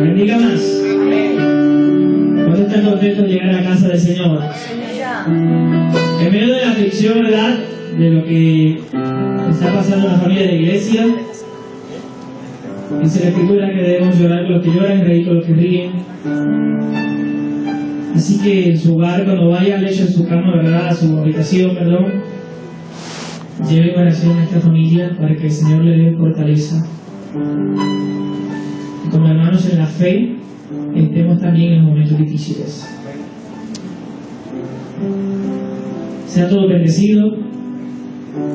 bendiga más. ¿Cuántos están contentos de llegar a la casa del Señor? En medio de la aflicción, ¿verdad?, de lo que está pasando en la familia de la iglesia, dice la Escritura que debemos llorar con los que lloran y reír con los que ríen. Así que en su hogar, cuando vaya al lecho de su cama, ¿verdad?, a su habitación, perdón, lleve oración a esta familia para que el Señor le dé fortaleza. Y como hermanos en la fe, estemos también en momentos difíciles. Sea todo bendecido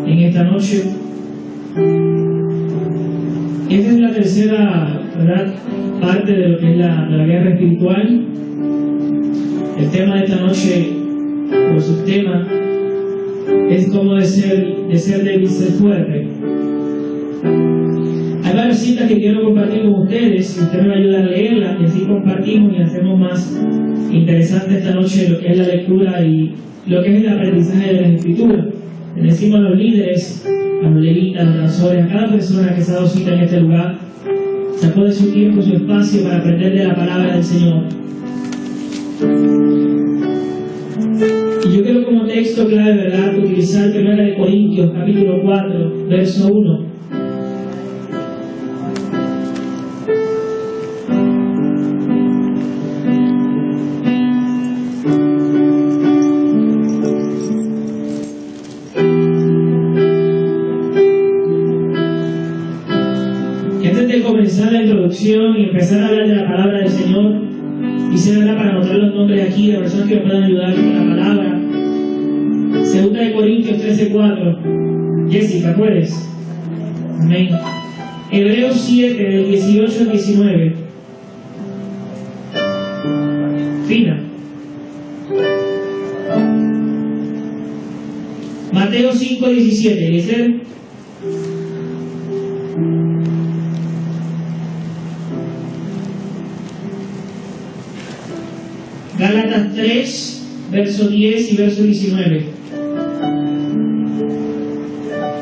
en esta noche. Esta es la tercera, ¿verdad?, parte de lo que es la guerra espiritual. El tema de esta noche, o subtema, es cómo de ser débil ser fuerte. Hay varias citas que quiero compartir con ustedes y usted me va a ayudar a leerlas y así compartimos y hacemos más interesante esta noche lo que es la lectura y lo que es el aprendizaje de las Escrituras. Le decimos a los líderes, a los levitas, a los pastores, a cada persona que se ha dado cita en este lugar, sacó de su tiempo, su espacio para aprender de la palabra del Señor. Y yo quiero como texto clave, ¿verdad?, utilizar 1 Corintios, capítulo 4, verso 1. Antes de comenzar la introducción y empezar a hablar de la palabra del Señor, quisiera para anotar los nombres aquí de personas que me puedan ayudar con la palabra. 2 Corintios 13:4. Jessica, ¿puedes? Amén. Hebreos 7, del 18 al 19. Fina. Mateo 5:17. ¿Dice? Gálatas 3, verso 10 y verso 19.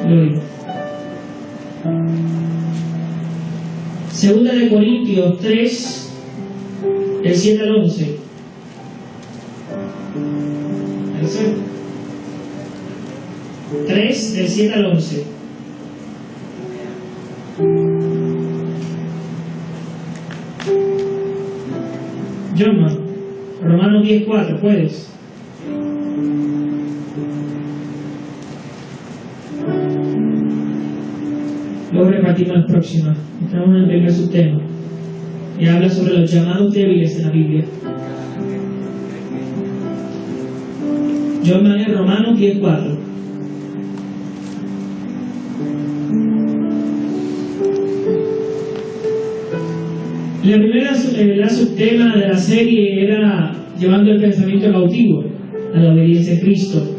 Gloria. 2 Corintios 3, del 7 al 11. ¿Parece? 3, del 7 al 11. John, Romanos 10:4, ¿puedes? Luego repartimos las próximas. Estamos en el primer subtema y habla sobre los llamados débiles en la Biblia. John Manuel, Romanos 10:4. La primera subtema de la serie era llevando el pensamiento cautivo a la obediencia a Cristo.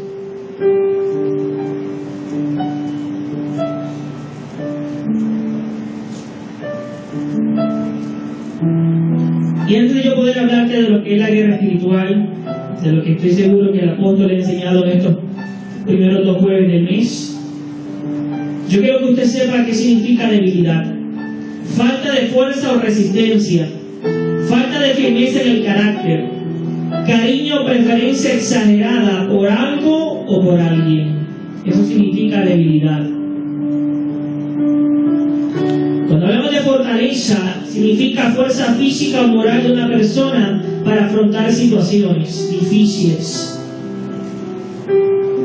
Y antes de yo poder hablarte de lo que es la guerra espiritual, de lo que estoy seguro que el apóstol le ha enseñado en estos primeros 2 jueves del mes, yo quiero que usted sepa qué significa debilidad. Falta de fuerza o resistencia, falta de firmeza en el carácter, cariño o preferencia exagerada por algo o por alguien. Eso significa debilidad. Cuando hablamos de fortaleza, significa fuerza física o moral de una persona para afrontar situaciones difíciles.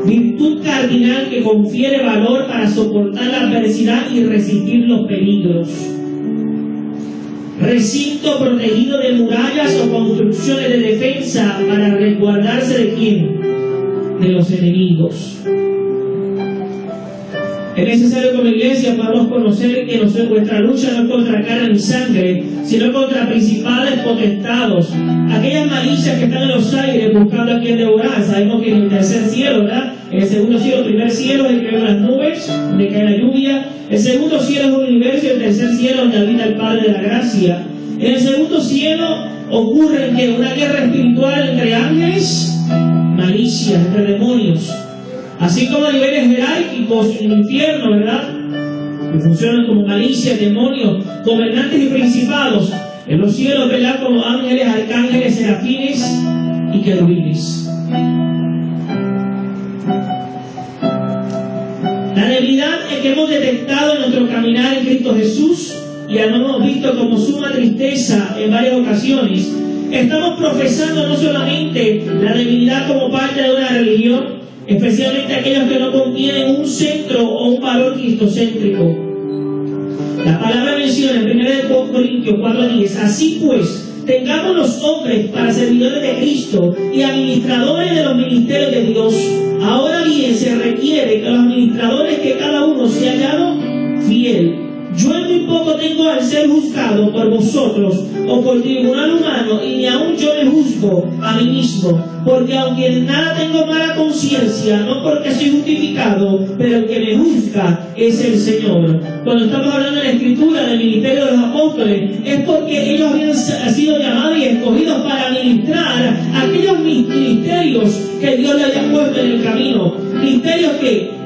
Virtud cardinal que confiere valor para soportar la adversidad y resistir los peligros. Recinto protegido de murallas o construcciones de defensa para resguardarse ¿de quién? De los enemigos. Es necesario como iglesia podamos conocer que nuestra lucha no es contra carne ni sangre, sino contra principales potestados, aquellas malicias que están en los aires buscando a quien devorar. Sabemos que en el tercer cielo, ¿verdad? En el segundo cielo, el primer cielo es el que ve las nubes, donde cae la lluvia. El segundo cielo es un universo y el tercer cielo donde habita el Padre de la gracia. En el segundo cielo ocurre que una guerra espiritual entre ángeles, malicias, entre demonios. Así como a niveles jerárquicos en el infierno, ¿verdad?, que funcionan como malicias, demonios, gobernantes y principados. en los cielos, ¿verdad?, como ángeles, arcángeles, serafines y querubines. La debilidad que hemos detectado en nuestro caminar en Cristo Jesús y hemos visto como suma tristeza en varias ocasiones, estamos profesando no solamente la debilidad como parte de una religión, especialmente aquellos que no contienen un centro o un valor cristocéntrico. La palabra menciona en 1 Corintios 4:10, así pues, tengamos los hombres para servidores de Cristo y administradores de los ministerios de Dios. Ahora bien, se requiere que los administradores, que cada uno sea hallado fiel. Yo en muy poco tengo al ser juzgado por vosotros o por tribunal humano, y ni aun yo me juzgo a mí mismo, porque aunque en nada tengo mala conciencia, no porque soy justificado, pero el que me juzga es el Señor. Cuando estamos hablando en la Escritura del ministerio de los apóstoles, es porque ellos habían sido llamados y escogidos para ministrar aquellos ministerios que Dios les había puesto en el camino, ministerios que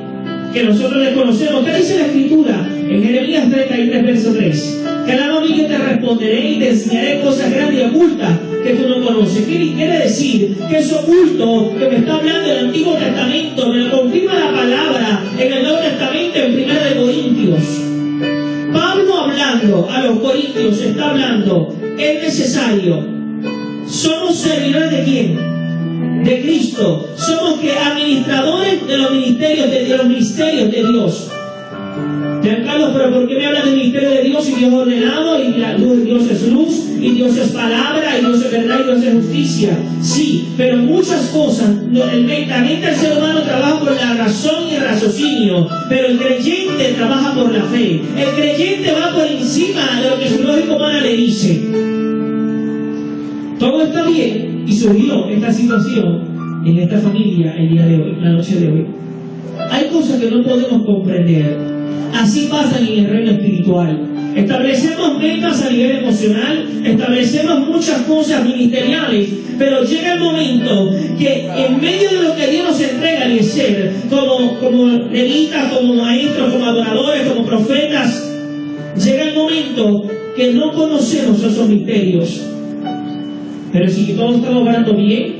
nosotros desconocemos. ¿Qué dice la Escritura? En Jeremías 33, verso 3. Clama a mí que te responderé y te enseñaré cosas grandes y ocultas que tú no conoces. ¿Qué quiere decir? Que eso oculto que me está hablando el Antiguo Testamento me lo confirma la palabra en el Nuevo Testamento, en 1 de Corintios. Pablo hablando a los corintios está hablando, es necesario. ¿Somos servidores de quién? De Cristo. Somos que administradores de los ministerios de Dios. Carlos, pero ¿por qué me habla del ministerio de Dios y Dios es ordenado y Dios es luz y Dios es palabra y Dios es verdad y Dios es justicia? Sí, pero muchas cosas, la mente del ser humano trabaja por la razón y el raciocinio, pero el creyente trabaja por la fe. El creyente va por encima de lo que su lógica humana le dice. Todo está bien y surgió esta situación en esta familia el día de hoy, la noche de hoy. Hay cosas que no podemos comprender. Así pasa en el reino espiritual. Establecemos metas a nivel emocional, establecemos muchas cosas ministeriales, pero llega el momento que en medio de lo que Dios nos entrega de ser, como levitas, como maestros, como adoradores, como profetas, llega el momento que no conocemos esos misterios. Pero si todos estamos orando bien,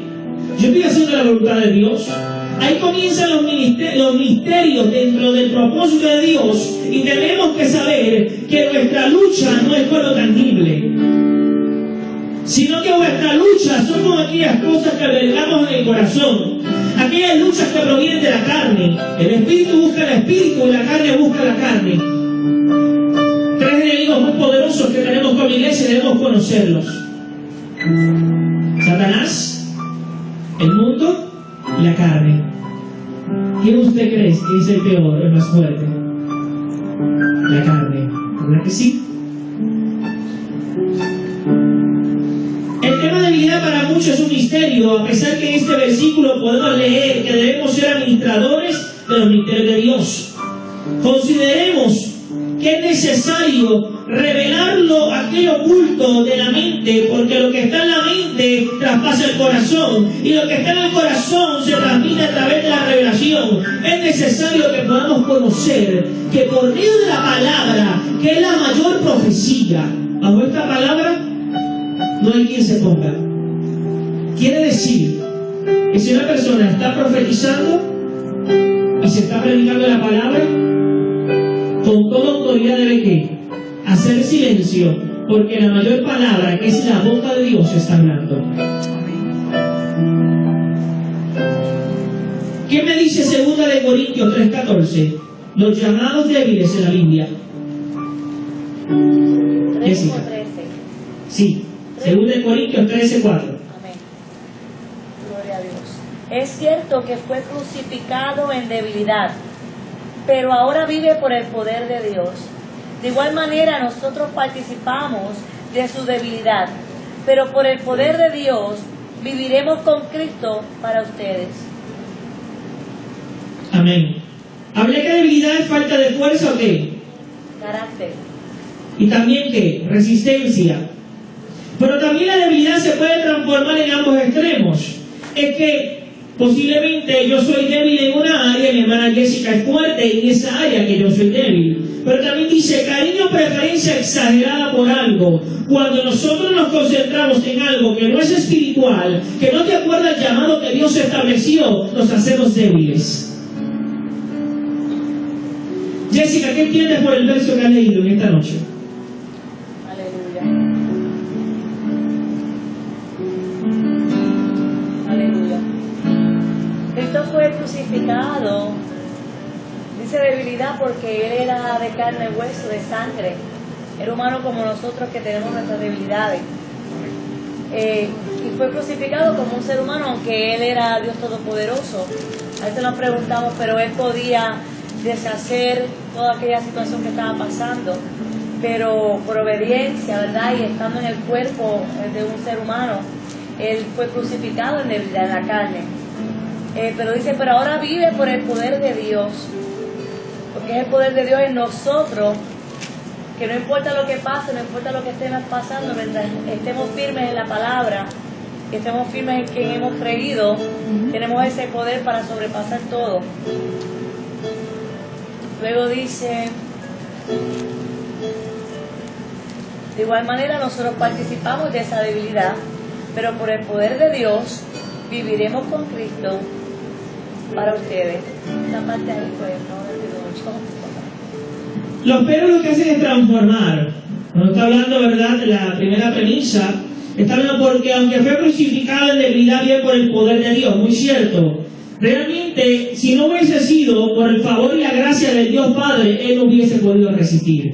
yo estoy haciendo la voluntad de Dios. Ahí comienzan los misterios dentro del propósito de Dios, y tenemos que saber que nuestra lucha no es por lo tangible, sino que nuestra lucha son como aquellas cosas que albergamos en el corazón, aquellas luchas que provienen de la carne. El espíritu busca el espíritu y la carne busca la carne. Tres enemigos muy poderosos que tenemos como iglesia y debemos conocerlos: Satanás, el mundo y la carne. ¿Quién usted cree que es el peor, el más fuerte? La carne, ¿verdad que sí? El tema de debilidad para muchos es un misterio, a pesar que en este versículo podemos leer que debemos ser administradores de los misterios de Dios. Consideremos que es necesario revelarlo, aquello oculto de la mente, porque lo que está en la mente traspasa el corazón, y lo que está en el corazón se transmite a través de la revelación. Es necesario que podamos conocer que por medio de la palabra, que es la mayor profecía, bajo esta palabra no hay quien se ponga. Quiere decir que si una persona está profetizando y se está predicando la palabra, con toda autoridad debe que hacer silencio, porque la mayor palabra, que es la boca de Dios, está hablando. ¿Qué me dice 2 de Corintios 3:14? Los llamados débiles en la Biblia. 13. Sí, 2 de Corintios 13:4. Amén. Gloria a Dios. Es cierto que fue crucificado en debilidad, pero ahora vive por el poder de Dios. De igual manera nosotros participamos de su debilidad, pero por el poder de Dios viviremos con Cristo para ustedes. Amén. ¿Hablé que debilidad es falta de fuerza o qué? Carácter. Y también qué? Resistencia. Pero también la debilidad se puede transformar en ambos extremos. Es que Posiblemente yo soy débil en una área, mi hermana Jessica es fuerte en esa área que yo soy débil. Pero también dice cariño, preferencia exagerada por algo. Cuando nosotros nos concentramos en algo que no es espiritual, que no te acuerda el llamado que Dios estableció, nos hacemos débiles. Jessica, ¿qué entiendes por el verso que has leído en esta noche? Aleluya. Cristo fue crucificado, dice debilidad, porque Él era de carne, hueso, de sangre. Era humano como nosotros que tenemos nuestras debilidades. Y fue crucificado como un ser humano, aunque Él era Dios Todopoderoso. A veces nos preguntamos, pero Él podía deshacer toda aquella situación que estaba pasando, pero por obediencia, ¿verdad? Y estando en el cuerpo de un ser humano, Él fue crucificado en debilidad, en la carne. Pero dice, pero ahora vive por el poder de Dios, porque es el poder de Dios en nosotros, que no importa lo que pase, no importa lo que estemos pasando, mientras estemos firmes en la palabra, que estemos firmes en quien hemos creído, tenemos ese poder para sobrepasar todo. Luego dice, de igual manera nosotros participamos de esa debilidad, pero por el poder de Dios viviremos con Cristo para ustedes. Esa parte ahí pues no la digo mucho. Los peros lo que hacen es transformar. Cuando está hablando, ¿verdad?, de la primera premisa, está hablando porque aunque fue crucificado en debilidad, bien por el poder de Dios, muy cierto. Realmente, si no hubiese sido por el favor y la gracia del Dios Padre, Él no hubiese podido resistir.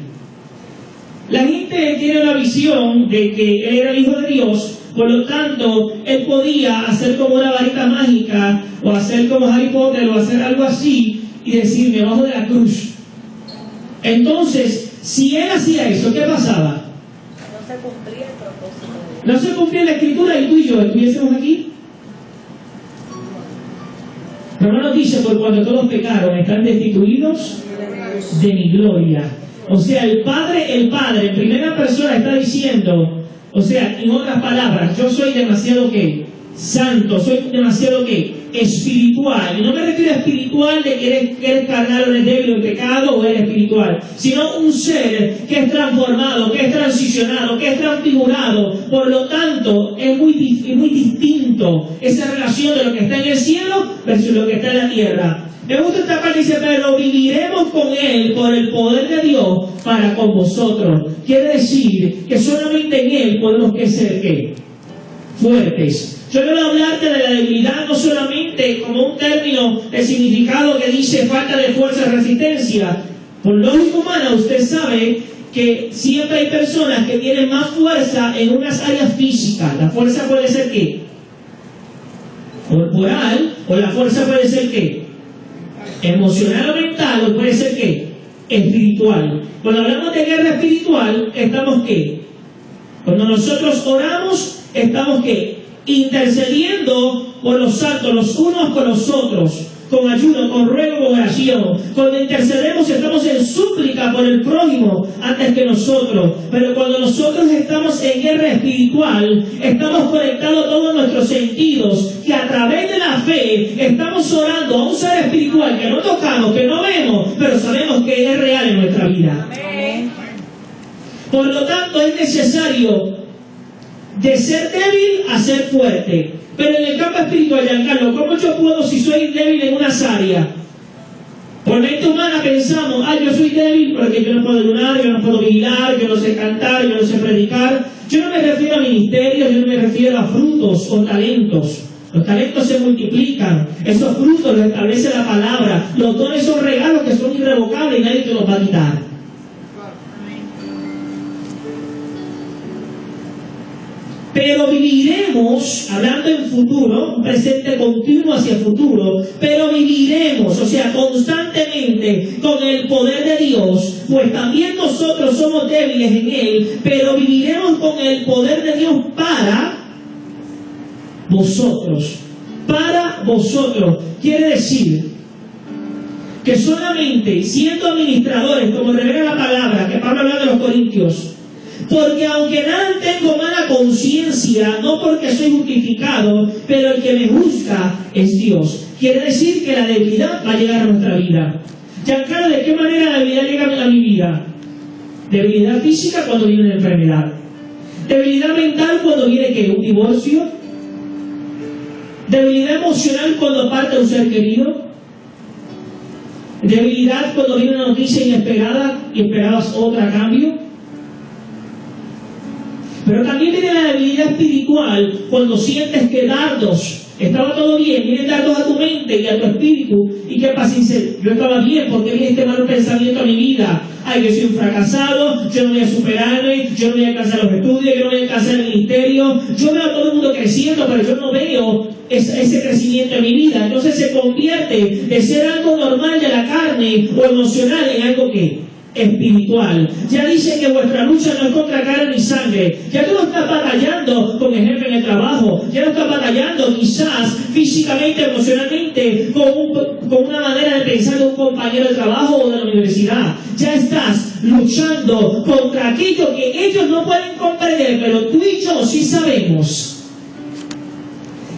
La gente tiene la visión de que Él era el Hijo de Dios, por lo tanto, Él podía hacer como una varita mágica, o hacer como Harry Potter, o hacer algo así, y decir, me bajo de la cruz. Entonces, si Él hacía eso, ¿qué pasaba? No se cumplía el propósito de Dios. No se cumplía la Escritura y tú y yo estuviésemos aquí. Pero no nos dice, por cuando todos pecaron, están destituidos de mi gloria. O sea, el Padre, en primera persona está diciendo, o sea, en otras palabras, yo soy demasiado ¿qué? Santo, soy demasiado ¿qué? Espiritual. Y no me refiero a espiritual de que eres carnal o eres débil o el pecado o eres espiritual, sino un ser que es transformado, que es transicionado, que es transfigurado. Por lo tanto, es muy distinto esa relación de lo que está en el cielo versus lo que está en la tierra. Me gusta esta parte, dice, pero viviremos con Él por el poder de Dios para con vosotros. Quiere decir que solamente en Él podemos ser ¿qué? Fuertes. Yo quiero hablarte de la debilidad no solamente como un término de significado que dice falta de fuerza y resistencia. Por lógica humana, usted sabe que siempre hay personas que tienen más fuerza en unas áreas físicas. La fuerza puede ser ¿qué? Corporal, o la fuerza puede ser ¿qué? Emocional o mental, o puede ser ¿qué? Espiritual. Cuando hablamos de guerra espiritual, estamos ¿qué? Cuando nosotros oramos, estamos ¿qué? Intercediendo por los santos, los unos por los otros, con ayuno, con ruego, con oración. Cuando intercedemos, estamos en súplica por el prójimo antes que nosotros. Pero cuando nosotros estamos en guerra espiritual, estamos conectados todos nuestros sentidos, que a través de la fe estamos orando a un ser espiritual que no tocamos, que no vemos, pero sabemos que es real en nuestra vida. Amén. Por lo tanto, es necesario de ser débil a ser fuerte. Pero en el campo espiritual, Giancarlo, ¿cómo yo puedo si soy débil en unas áreas? Por mente humana pensamos, yo soy débil porque yo no puedo ayunar, yo no puedo vigilar, yo no sé cantar, yo no sé predicar. Yo no me refiero a ministerios, yo no me refiero a frutos o talentos. Los talentos se multiplican, esos frutos los establece la palabra. Los dones son regalos que son irrevocables y nadie te los va a quitar. Pero viviremos, hablando en futuro, un presente continuo hacia el futuro, pero viviremos, o sea, constantemente con el poder de Dios, pues también nosotros somos débiles en Él, pero viviremos con el poder de Dios para vosotros. Para vosotros. Quiere decir que solamente siendo administradores, como revela la palabra, que Pablo habla de los Corintios, porque aunque nada tengo mala conciencia, gracia, no porque soy justificado, pero el que me juzga es Dios. Quiere decir que la debilidad va a llegar a nuestra vida. Giancarlo, ¿de qué manera la debilidad llega a mi vida? Debilidad física cuando viene una enfermedad. Debilidad mental cuando viene ¿qué? Un divorcio. Debilidad emocional cuando parte un ser querido. Debilidad cuando viene una noticia inesperada y esperabas otra a cambio. Pero también viene la debilidad espiritual cuando sientes que dardos, estaba todo bien, vienen dardos a tu mente y a tu espíritu. ¿Y qué pasa? Dice, yo estaba bien, porque viene este mal pensamiento a mi vida. Ay, yo soy un fracasado, yo no voy a superarme, yo no voy a alcanzar los estudios, yo no voy a alcanzar el ministerio. Yo veo a todo el mundo creciendo, pero yo no veo ese crecimiento en mi vida. Entonces se convierte de ser algo normal de la carne o emocional en algo que espiritual. Ya dice que vuestra lucha no es contra carne ni sangre. Ya tú no estás batallando con el jefe en el trabajo, ya no estás batallando quizás físicamente, emocionalmente con una manera de pensar de un compañero de trabajo o de la universidad. Ya estás luchando contra aquello que ellos no pueden comprender, pero tú y yo sí sabemos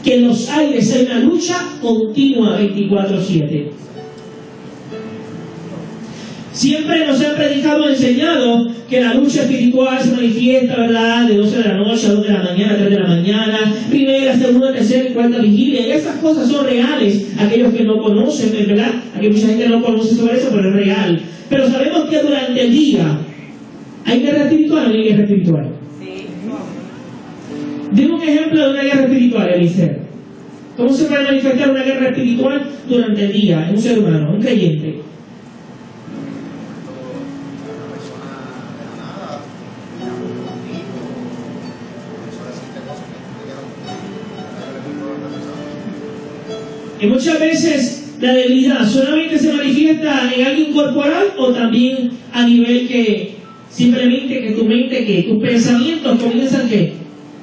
que en los aires hay una lucha continua 24/7. Siempre nos han predicado, enseñado que la lucha espiritual se manifiesta, ¿verdad?, de 12 de la noche a 2 de la mañana, 3 de la mañana, primera, segunda, tercera y cuarta vigilia. Y esas cosas son reales. Aquellos que no conocen, ¿verdad? Aquí mucha gente no conoce sobre eso, pero es real. Pero sabemos que durante el día hay guerra espiritual o no hay guerra espiritual. Sí. Dime un ejemplo de una guerra espiritual, Eliseo. ¿Cómo se puede manifestar una guerra espiritual durante el día en un ser humano, un creyente? Y muchas veces la debilidad solamente se manifiesta en alguien corporal o también a nivel que simplemente que tu mente, que tus pensamientos comienzan que,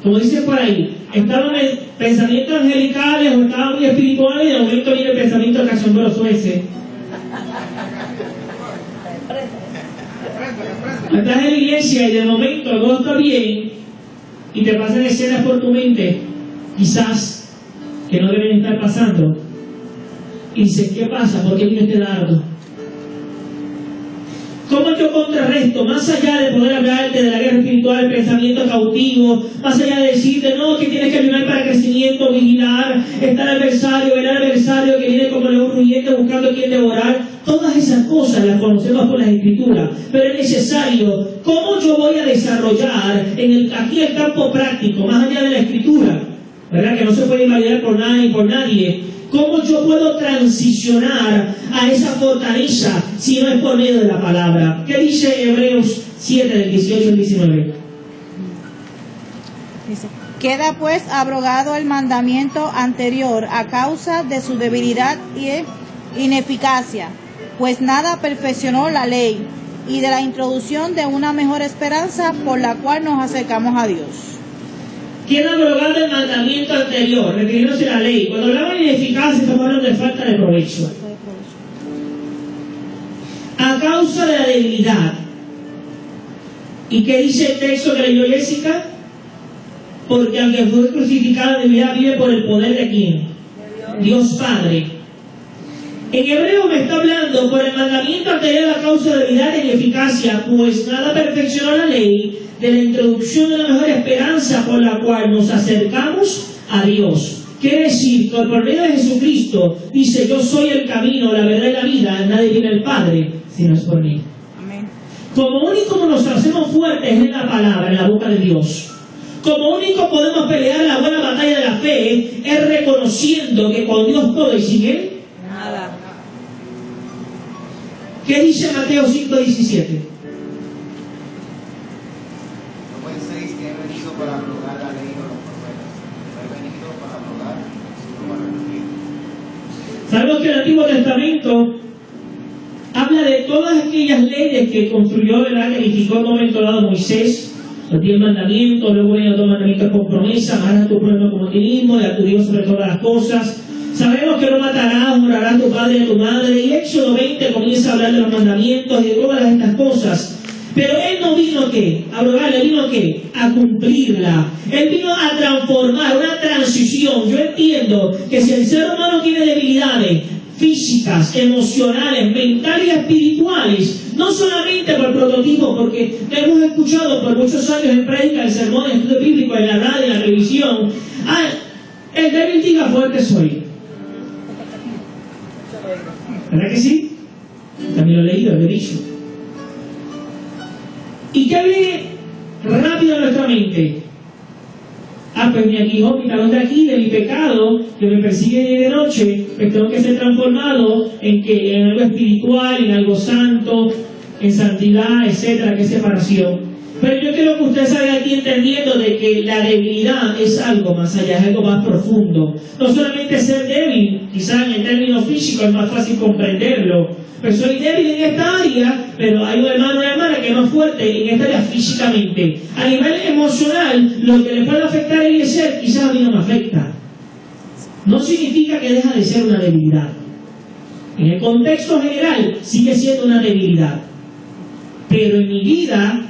como dicen por ahí, estaban en pensamientos angelicales o estaban muy espirituales y de momento viene el pensamiento cachombroso ese. Estás en la iglesia y de momento todo está bien y te pasan escenas por tu mente, quizás que no deben estar pasando. Y dices, ¿qué pasa? ¿Por qué vino este dardo? ¿Cómo yo contrarresto? Más allá de poder hablarte de la guerra espiritual, el pensamiento cautivo, más allá de decirte, no, que tienes que ayunar para crecimiento, vigilar, estar adversario, ver al adversario que viene como león rugiente buscando a quien devorar. Todas esas cosas las conocemos por las Escrituras, pero es necesario, ¿cómo yo voy a desarrollar aquí el campo práctico, más allá de la Escritura? ¿Verdad? Que no se puede invalidar por nada ni por nadie. ¿Cómo yo puedo transicionar a esa fortaleza si no es por medio de la palabra? ¿Qué dice Hebreos 7, del 18 al 19? Dice, queda pues abrogado el mandamiento anterior a causa de su debilidad y ineficacia, pues nada perfeccionó la ley, y de la introducción de una mejor esperanza por la cual nos acercamos a Dios. Queda abrogado el mandamiento anterior, refiriéndose a la ley. Cuando hablamos de ineficacia, estamos hablando de falta de provecho. A causa de la debilidad. ¿Y qué dice el texto que leyó Jessica? Porque aunque fue crucificado, la debilidad vive por el poder de ¿quién? Dios Padre. En hebreo me está hablando por el mandamiento anterior a causa de debilidad e ineficacia, pues nada perfeccionó la ley, de la introducción de la mejor esperanza por la cual nos acercamos a Dios. Quiere decir que por medio de Jesucristo dice, yo soy el camino, la verdad y la vida, nadie viene al Padre si no es por mí. Amén. Como único nos hacemos fuertes es en la palabra, en la boca de Dios. Como único podemos pelear la buena batalla de la fe es reconociendo que con Dios todo y sin Él Nada. ¿Qué dice Mateo 5:17? No penséis que he venido para abrogar la ley o los profetas. He venido para abrogar sino para cumplir. Sabemos que el Antiguo Testamento habla de todas aquellas leyes que construyó, ¿verdad?, que edificó en un momento dado Moisés, los 10 mandamientos, luego vienen los 2 mandamientos con promesa, amarás a tu prójimo como a ti mismo, y a tu Dios sobre todas las cosas. Sabemos que no matarás, honrarás a tu padre y a tu madre, y Éxodo 20 comienza a hablar de los mandamientos y de todas estas cosas. Pero Él no vino ¿qué? A abrogarla, Él vino ¿qué? A cumplirla. Él vino a transformar, una transición. Yo entiendo que si el ser humano tiene debilidades físicas, emocionales, mentales y espirituales, no solamente por prototipo, porque hemos escuchado por muchos años en prédica, en sermones, en estudio bíblico, en la radio, en la televisión, el débil diga fuerte soy. ¿Verdad que sí? También lo he leído, lo he dicho. ¿Y qué viene rápido a nuestra mente? Pues mi aguijón, mi talón de aquí, de mi pecado, que me persigue día y de noche, pues tengo que ser transformado en algo espiritual, en algo santo, en santidad, etcétera, que es separación. Pero yo quiero que usted salga aquí entendiendo de que la debilidad es algo más allá, es algo más profundo. No solamente ser débil, quizás en el término físico es más fácil comprenderlo, pero soy débil en esta área, pero hay un hermano o una hermana que es más fuerte en esta área físicamente. A nivel emocional, lo que le puede afectar a el ser, quizás a mí no me afecta. No significa que deja de ser una debilidad. En el contexto general, sigue siendo una debilidad. Pero en mi vida,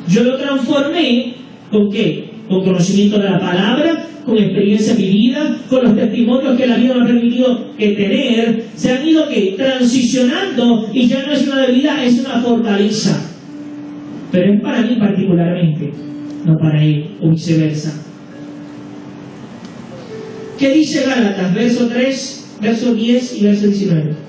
yo lo transformé ¿con qué? Con conocimiento de la palabra, con experiencia vivida, con los testimonios que la vida me ha permitido tener, se han ido ¿qué? Transicionando y ya no es una debilidad, es una fortaleza. Pero es para mí particularmente, no para él, o viceversa. ¿Qué dice Gálatas? Verso 3, verso 10 y verso 19.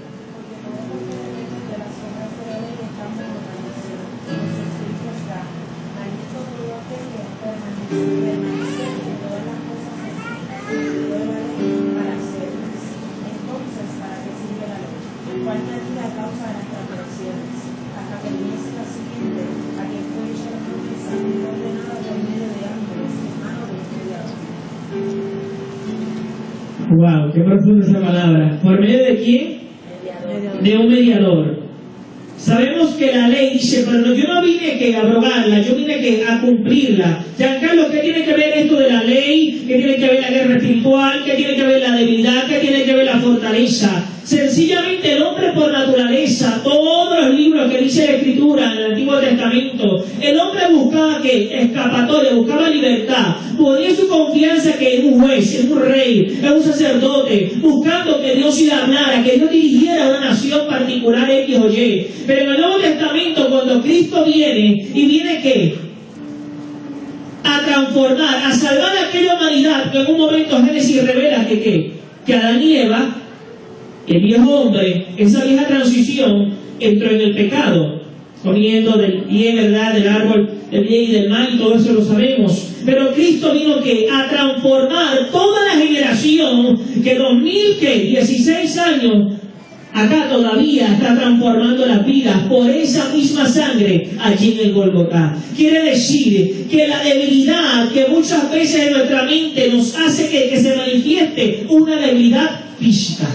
Wow, qué profunda esa palabra. ¿Por medio de quién? Mediador. De un mediador. Sabemos que la ley dice, pero yo no vine que a abrogarla, yo vine que a cumplirla. Giancarlo, ¿qué tiene que ver esto de la ley? ¿Qué tiene que ver la guerra espiritual? ¿Qué tiene que ver la debilidad? ¿Qué tiene que ver la fortaleza? Sencillamente el hombre por naturaleza, todos los libros que dice la Escritura en el Antiguo Testamento, el hombre buscaba ¿qué? Escapatoria, buscaba libertad, ponía su confianza que en un juez, en un rey, en un sacerdote, buscando que Dios le hablara, que Dios dirigiera a una nación particular X o Y. Pero en el Nuevo Testamento, cuando Cristo viene, y viene ¿qué? A transformar, a salvar a aquella humanidad que en un momento Génesis revela que Adán y Eva, el viejo hombre, esa vieja transición, entró en el pecado, comiendo del bien, ¿verdad?, del árbol del bien y del mal, y todo eso lo sabemos. Pero Cristo vino ¿qué? A transformar toda la generación que 2016 años acá todavía está transformando las vidas por esa misma sangre allí en el Golgotá. Quiere decir que la debilidad que muchas veces en nuestra mente nos hace que se manifieste una debilidad física,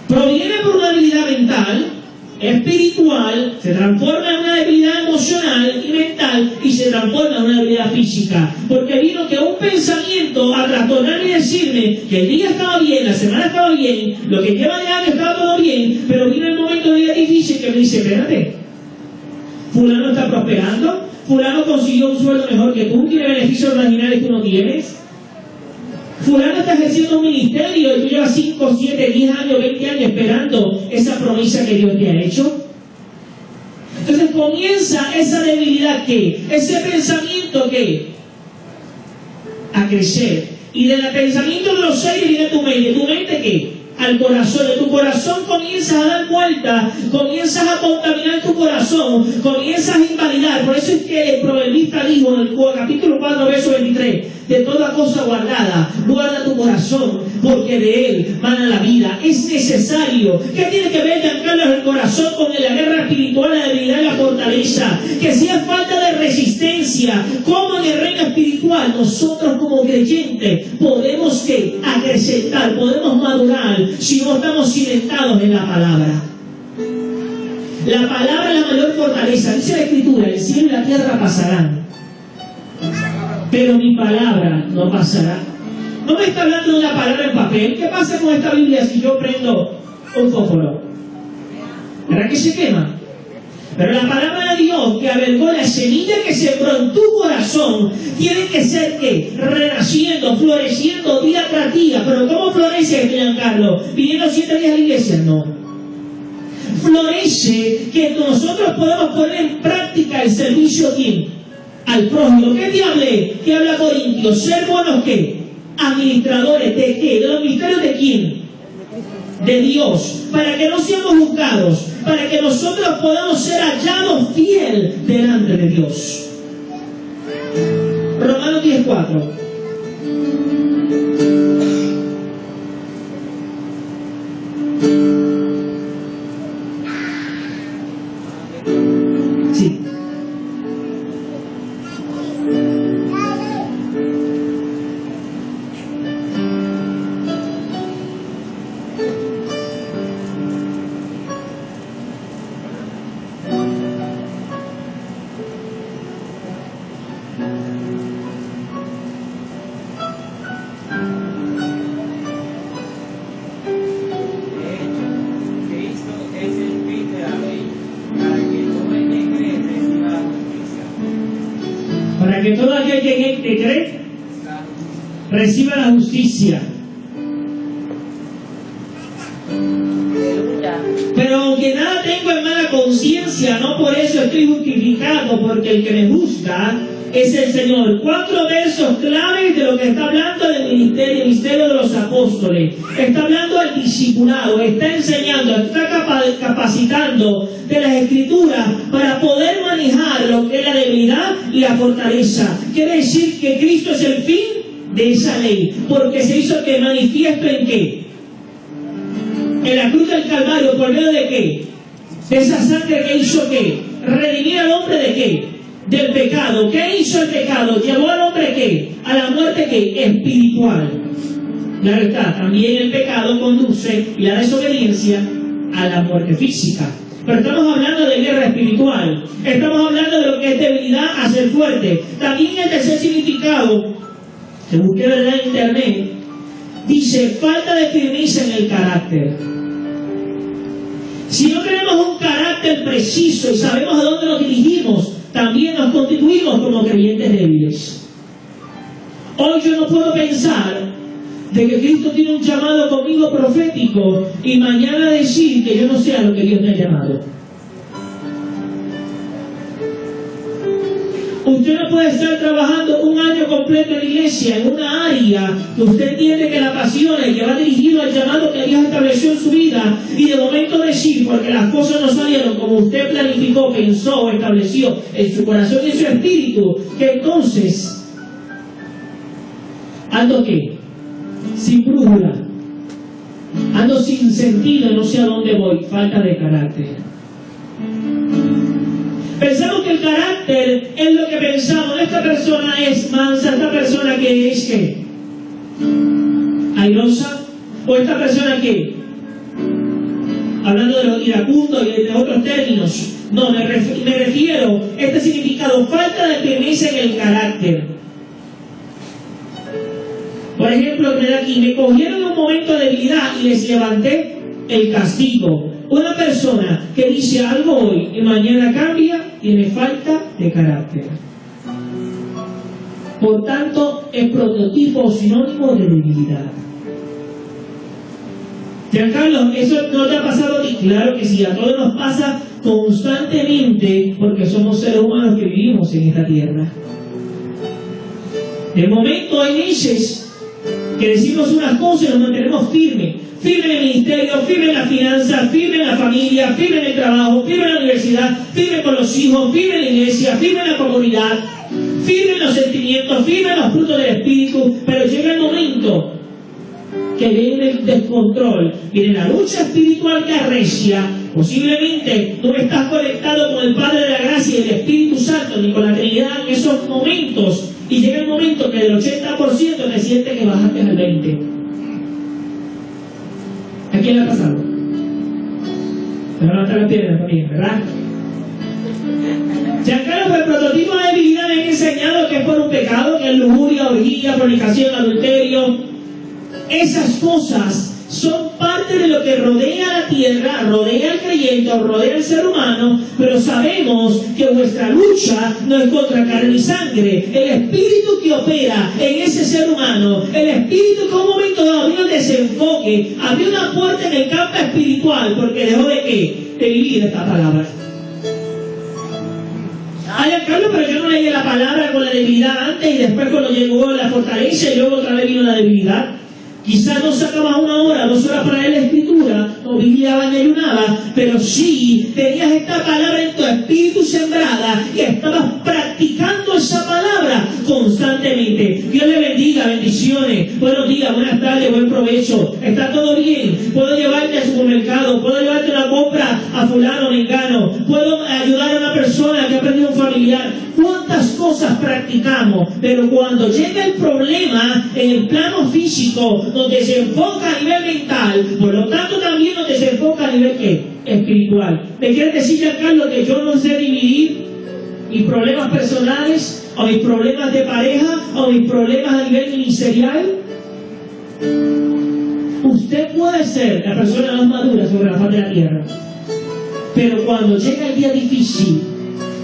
proviene por una debilidad mental, espiritual, se transforma en una debilidad emocional y mental y se transforma en una debilidad física. Porque vino que un pensamiento a trastornarme y decirme que el día estaba bien, la semana estaba bien, lo que lleva de año estaba todo bien, pero vino el momento de vida difícil que me dice, espérate, fulano está prosperando, fulano consiguió un sueldo mejor que tú, tiene beneficios marginales que tú no tienes. Fulano está ejerciendo un ministerio y tú llevas 5, 7, 10 años, 20 años esperando esa promesa que Dios te ha hecho. Entonces comienza esa debilidad ese pensamiento a crecer. Y del pensamiento de los seres viene tu mente al corazón, de tu corazón comienzas a dar vuelta, comienzas a contaminar tu corazón, comienzas a invalidar. Por eso es que el proverbista dijo en el capítulo 4, verso 23, de toda cosa guardada, guarda tu corazón, porque de él mana la vida. Es necesario. ¿Qué tiene que ver, Giancarlo, el corazón con la guerra espiritual, la debilidad y la fortaleza? Que si es falta de resistencia, como en el reino espiritual, nosotros como creyentes podemos acrecentar, podemos madurar, si no estamos cimentados en la palabra. La palabra es la mayor fortaleza. Dice la Escritura, el cielo y la tierra pasarán, pero mi palabra no pasará. No me está hablando de una palabra en papel. ¿Qué pasa con esta Biblia si yo prendo un fósforo? ¿Verdad que se quema? Pero la palabra de Dios que albergó la semilla que sembró en tu corazón tiene que ser que renaciendo, floreciendo día tras día. Pero ¿cómo florece Giancarlo? ¿Viniendo 7 días a la iglesia? No. Florece que nosotros podemos poner en práctica el servicio aquí al prójimo. ¿Qué te hablé? ¿Qué habla Corintios? Ser buenos ¿qué? Administradores de qué? ¿De los ministerios de quién? De Dios, para que no seamos juzgados, para que nosotros podamos ser hallados fiel delante de Dios. Romanos 10:4. Sí. Para que todo aquel que cree reciba la justicia. Pero aunque nada tengo en mala conciencia, no por eso estoy justificado, porque el que me juzga es el Señor. 4 versos claves de lo que está hablando del ministerio de los apóstoles. Está hablando del discipulado, está enseñando, está capacitando de las Escrituras para poder manejar lo que es la debilidad y la fortaleza. Quiere decir que Cristo es el fin de esa ley, porque se hizo que manifiesto en qué? En la cruz del Calvario, ¿por medio de qué? De esa sangre que hizo qué? Redimir al hombre de qué? Del pecado. ¿Qué hizo el pecado? Llevó al hombre ¿qué? A la muerte ¿qué? Espiritual. Claro está, también el pecado conduce y la desobediencia a la muerte física. Pero estamos hablando de guerra espiritual. Estamos hablando de lo que es debilidad a ser fuerte. También el tercer significado, que busqué verdad en internet, dice falta de firmeza en el carácter. Si no tenemos un carácter preciso y sabemos a dónde nos dirigimos, también nos constituimos como creyentes débiles. Hoy yo no puedo pensar de que Cristo tiene un llamado conmigo profético y mañana decir que yo no sé a lo que Dios me ha llamado. Usted no puede estar trabajando un año completo en la iglesia, en una área que usted entiende que la apasiona y que va dirigido al llamado que Dios estableció en su vida, y de momento decir, porque las cosas no salieron como usted planificó, pensó o estableció en su corazón y en su espíritu, que entonces ando ¿qué? Sin brújula, ando sin sentido, no sé a dónde voy, falta de carácter. Pensamos que el carácter es lo que pensamos. Esta persona es mansa, esta persona que es ¿qué? Airosa, o esta persona que, hablando de los iracundos y de otros términos, no, me refiero a este significado, falta de firmeza en el carácter. Por ejemplo, me cogieron en un momento de debilidad y les levanté el castigo. Una persona que dice algo hoy y mañana cambia, tiene falta de carácter. Por tanto, es prototipo o sinónimo de debilidad. Giancarlo, ¿eso no te ha pasado a ti? Claro que sí, a todos nos pasa constantemente porque somos seres humanos que vivimos en esta tierra. De momento hay veces que decimos unas cosas y nos mantenemos firmes. Firme en el ministerio, firme en la finanza, firme en la familia, firme en el trabajo, firme en la universidad, firme con los hijos, firme en la iglesia, firme en la comunidad, firme en los sentimientos, firme en los frutos del Espíritu, pero llega el momento que viene el descontrol, viene la lucha espiritual que arrecia. Posiblemente tú no estás conectado con el Padre de la Gracia y el Espíritu Santo, ni con la Trinidad en esos momentos, y llega el momento que del 80% te sientes que bajaste al 20%. ¿A quién le ha pasado? Se van a levantar las piernas también, ¿verdad? Giancarlo, por el prototipo de debilidad me han enseñado que es por un pecado, que es lujuria, orgía, fornicación, adulterio. Esas cosas son parte de lo que rodea la tierra, rodea al creyente o rodea al ser humano, pero sabemos que vuestra lucha no es contra carne y sangre. El espíritu que opera en ese ser humano, el espíritu que en un momento dado había un desenfoque, había una puerta en el campo espiritual, porque dejó de qué? De vivir esta palabra. Ay, Carlos, pero yo no leí la palabra con la debilidad antes y después cuando llegó la fortaleza y luego otra vez vino la debilidad. Quizás no sacabas 1 hora, 2 horas para leer la escritura, o vigilabas y ayunabas, pero sí tenías esta palabra en tu espíritu sembrada y estabas practicando esa palabra constantemente. Dios le bendiga, bendiciones, buenos días, buenas tardes, buen provecho, está todo bien, puedo llevarte al supermercado, puedo llevarte una compra a fulano, mengano, puedo ayudar a una persona que ha perdido un familiar. ¿Cuántas cosas practicamos? Pero cuando llega el problema en el plano físico, nos desenfoca a nivel mental, por lo tanto también nos desenfoca a nivel ¿qué? Espiritual. ¿Me quieres decir, Carlos, que yo no sé dividir mis problemas personales, o mis problemas de pareja, o mis problemas a nivel ministerial? Usted puede ser la persona más madura sobre la faz de la tierra, pero cuando llega el día difícil,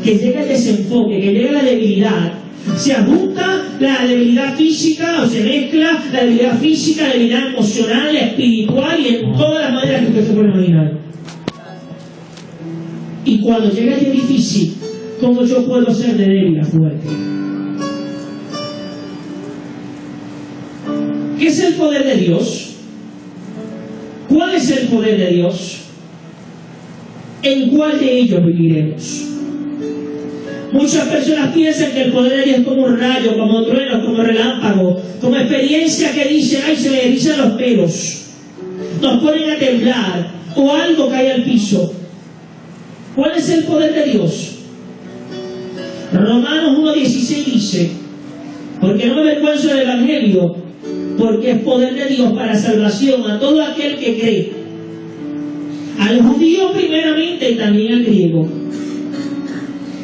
que llega el desenfoque, que llega la debilidad, se junta la debilidad física, o se mezcla la debilidad física, la debilidad emocional, la espiritual y en todas las maneras que usted se puede imaginar. Y cuando llega el día difícil, ¿cómo yo puedo ser de débil a fuerte? ¿Qué es el poder de Dios? ¿Cuál es el poder de Dios? ¿En cuál de ellos viviremos? Muchas personas piensan que el poder de Dios es como un rayo, como trueno, como relámpago, como experiencia que dicen, ay, se me erizan los pelos, nos ponen a temblar, o algo cae al piso. ¿Cuál es el poder de Dios? Romanos 1:16 dice, porque no me avergüenzo del Evangelio, porque es poder de Dios para salvación a todo aquel que cree, al judío primeramente y también al griego.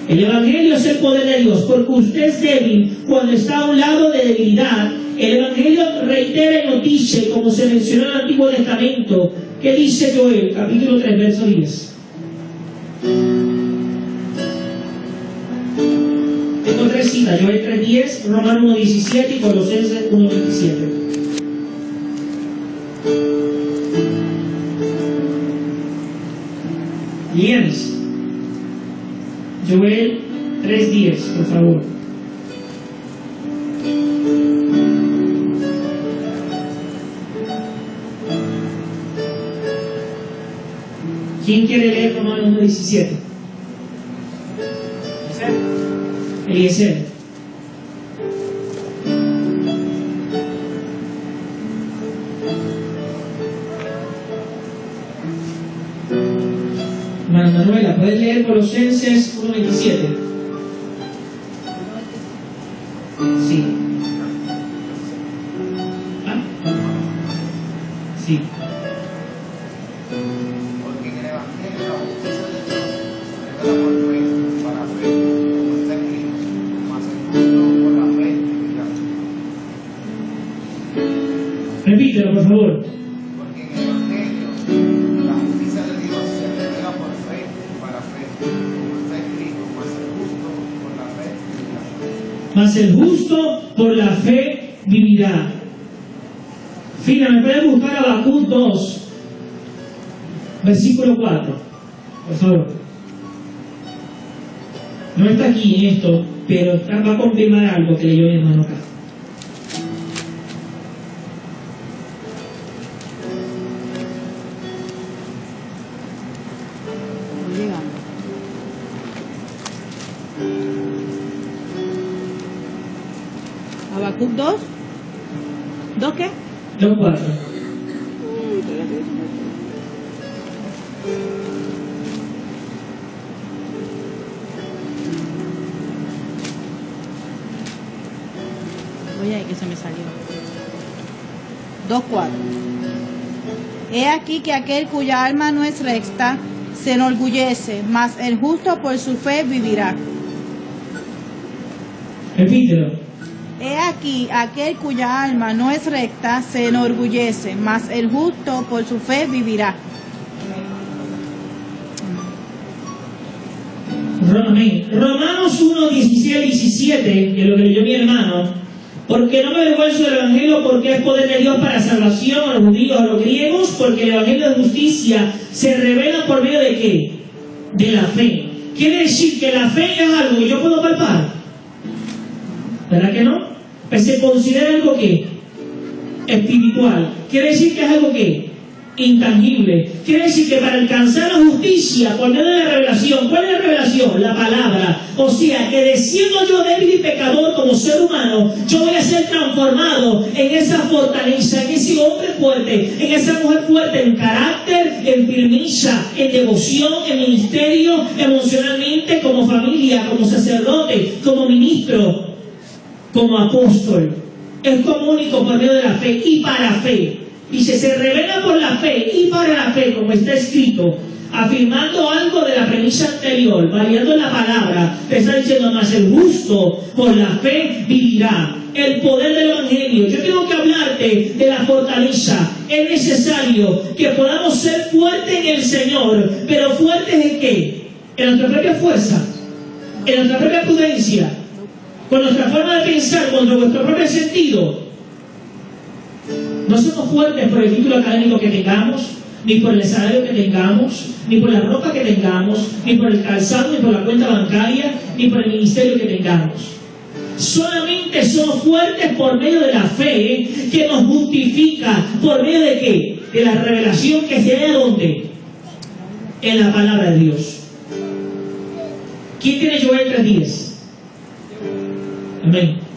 El Evangelio es el poder de Dios, porque usted es débil cuando está a un lado de debilidad. El Evangelio reitera y nos dice, como se mencionó en el Antiguo Testamento, ¿qué dice Joel? Capítulo 3, verso 10. Tengo 3 citas, Joel 3:10, Romanos 1:17 y Colosenses 1:27. Lianis. Joel 3:10, por favor. ¿Quién quiere leer Romanos 1:17? Eliezer. Manuela, ¿puedes leer Colosenses 1:27? Sí. ¿Ah? Sí. Porque en el Evangelio la justicia de Dios se revela por fe, para fe, como está escrito, mas el justo por la fe vivirá. Repítelo, por favor. Porque en el Evangelio la justicia de Dios se revela por fe, para fe, como está escrito, mas el justo por la fe vivirá. Mas el justo por la fe vivirá. Fina, ¿me pueden buscar Habacuc 2, versículo 4? Por favor. No está aquí en esto, pero va a confirmar algo que leyó mi hermano acá. Habacuc 2. ¿2 qué? 2:4. Oye, ahí que se me salió. 2:4. He aquí que aquel cuya alma no es recta se enorgullece, mas el justo por su fe vivirá. Repítelo. He aquí, aquel cuya alma no es recta se enorgullece, mas el justo por su fe vivirá. Amén. Romanos 1, 16, 17, que es lo que leyó mi hermano. Porque no me avergüenzo del Evangelio, porque es poder de Dios para salvación a los judíos, a los griegos, porque el Evangelio de justicia se revela por medio de ¿qué? De la fe. Quiere decir que la fe es algo que yo puedo palpar. ¿Verdad que no? Pues se considera algo que espiritual. Quiere decir que es algo que intangible. Quiere decir que para alcanzar la justicia por medio de la revelación, ¿cuál es la revelación? La palabra. O sea, que de siendo yo débil y pecador como ser humano, yo voy a ser transformado en esa fortaleza, en ese hombre fuerte, en esa mujer fuerte, en carácter, en firmeza, en devoción, en ministerio, emocionalmente, como familia, como sacerdote, como ministro, como apóstol. Es como único por medio de la fe y para fe. Dice, se revela por la fe y para la fe, como está escrito, afirmando algo de la premisa anterior, variando la palabra, te está diciendo más, el justo por la fe vivirá. El poder del Evangelio. Yo tengo que hablarte de la fortaleza. Es necesario que podamos ser fuertes en el Señor, pero fuertes en qué? En nuestra propia fuerza, en nuestra propia prudencia, con nuestra forma de pensar, con nuestro propio sentido. No somos fuertes por el título académico que tengamos, ni por el salario que tengamos, ni por la ropa que tengamos, ni por el calzado, ni por la cuenta bancaria, ni por el ministerio que tengamos. Solamente somos fuertes por medio de la fe que nos justifica. ¿Por medio de qué? De la revelación que se da ¿dónde? En la palabra de Dios. ¿Quién tiene Joel 3:10? Amén.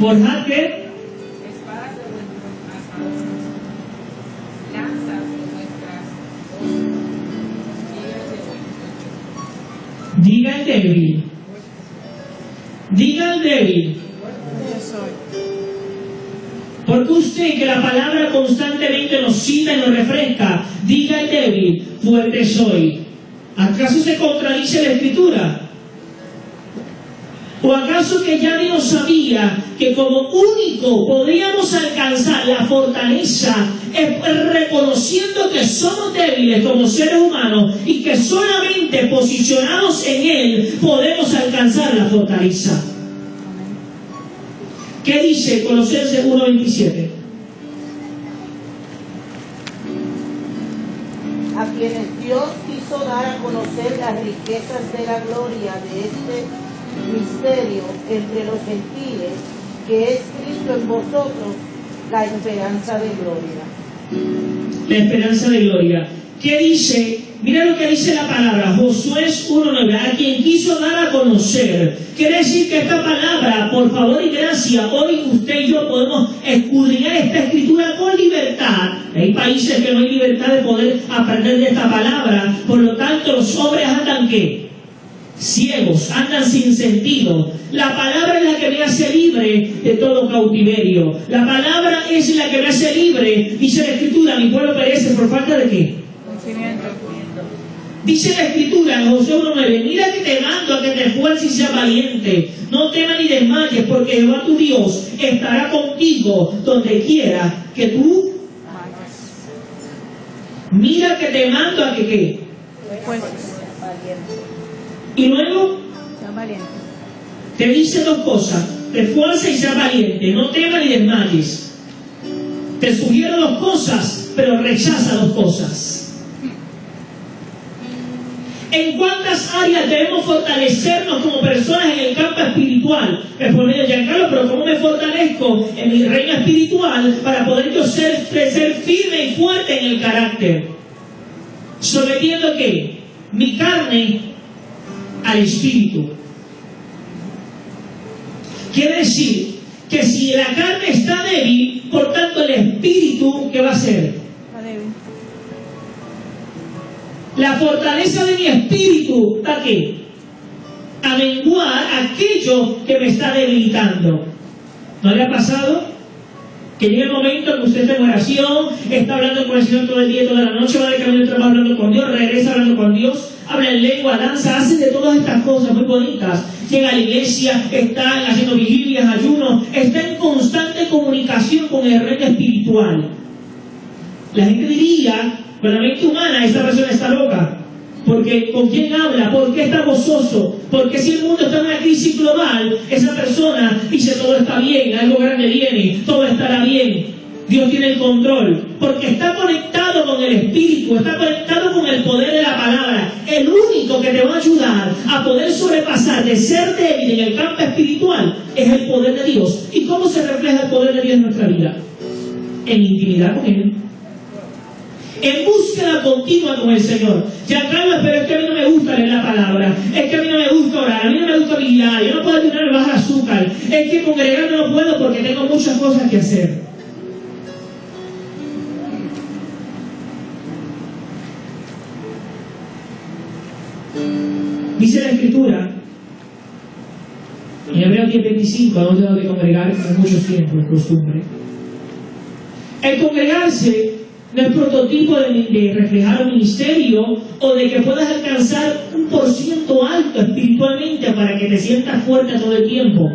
Forjad ¿qué? Espadas de vuestros cazadores, lanzas de vuestras hostas, Diga el débil. Diga el débil. Porque usted que la palabra constantemente nos cita y nos refresca, diga el débil, fuerte soy. ¿Acaso se contradice la Escritura? ¿O acaso que ya Dios sabía que como único podríamos alcanzar la fortaleza es reconociendo que somos débiles como seres humanos y que solamente posicionados en Él podemos alcanzar la fortaleza? ¿Qué dice Colosenses 1:27? A quienes Dios quiso dar a conocer las riquezas de la gloria de este misterio entre los gentiles, que es Cristo en vosotros, la esperanza de gloria. La esperanza de gloria. ¿Qué dice? Mira lo que dice la palabra, Josué 1:9, a quien quiso dar a conocer. Quiere decir que esta palabra, por favor y gracia, hoy usted y yo podemos escudriñar esta escritura con libertad. Hay países que no hay libertad de poder aprender de esta palabra, por lo tanto los hombres andan ¿qué? Ciegos, andan sin sentido. La palabra es la que me hace libre de todo cautiverio. La palabra es la que me hace libre. Dice la Escritura, mi pueblo perece por falta de ¿qué? Dice la Escritura en Josué 1:9, mira que te mando a que te esfuerces y seas valiente. No temas ni desmayes, porque Jehová tu Dios estará contigo donde quiera que tú. Mira que te mando a que ¿qué? Y luego te dice dos cosas, te esfuerza y seas valiente, no temas ni desmayes. Te sugiero dos cosas, pero rechaza dos cosas. ¿En cuántas áreas debemos fortalecernos como personas en el campo espiritual? Es por medio de Giancarlo, pero ¿cómo me fortalezco en mi reino espiritual para poder yo ser firme y fuerte en el carácter? Sometiendo ¿qué? Mi carne al espíritu. Quiere decir que si la carne está débil, por tanto el espíritu, ¿qué va a hacer? La fortaleza de mi espíritu ¿a qué? A menguar aquello que me está debilitando. ¿No le ha pasado? Que Que llegue el momento que usted está en oración, está hablando con el Señor todo el día, toda la noche, va de camino al trabajo hablando con Dios, regresa hablando con Dios, habla en lengua, danza, hace de todas estas cosas muy bonitas. Llega a la iglesia, está haciendo vigilias, ayunos, está en constante comunicación con el reino espiritual. La gente diría, con la mente humana, esta persona está loca. Porque ¿con quién habla? ¿Por qué está gozoso? Porque si el mundo está en una crisis global, esa persona dice todo está bien, algo grande viene, todo estará bien, Dios tiene el control, porque está conectado con el Espíritu, está conectado con el poder de la palabra. El único que te va a ayudar a poder sobrepasar de ser débil en el campo espiritual es el poder de Dios. ¿Y cómo se refleja el poder de Dios en nuestra vida? En intimidad con Él, en búsqueda continua con el Señor. Ya Carlos, pero es que a mí no me gusta leer la palabra, es que a mí no me gusta orar, a mí no me gusta vigilar, yo no puedo tener baja azúcar, es que congregarme no puedo porque tengo muchas cosas que hacer. Dice la Escritura en Hebreos 10:25, no tengo que congregar por mucho tiempo, es costumbre. El congregarse no es prototipo de reflejar un ministerio o de que puedas alcanzar un % alto espiritualmente para que te sientas fuerte todo el tiempo.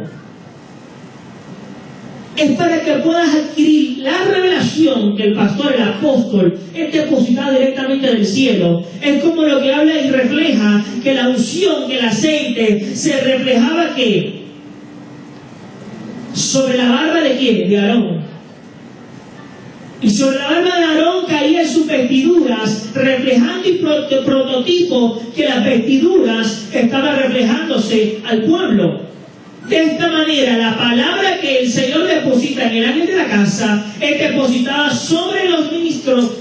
Es para que puedas adquirir la revelación que el pastor, el apóstol, es depositada directamente del cielo. Es como lo que habla y refleja que la unción, que el aceite, se reflejaba que sobre la barba de ¿quién? De Aarón. Y sobre la barba de Aarón caían sus vestiduras, reflejando y prototipo que las vestiduras estaban reflejándose al pueblo. De esta manera, la palabra que el Señor deposita en el ángel de la casa es depositada sobre los ministros,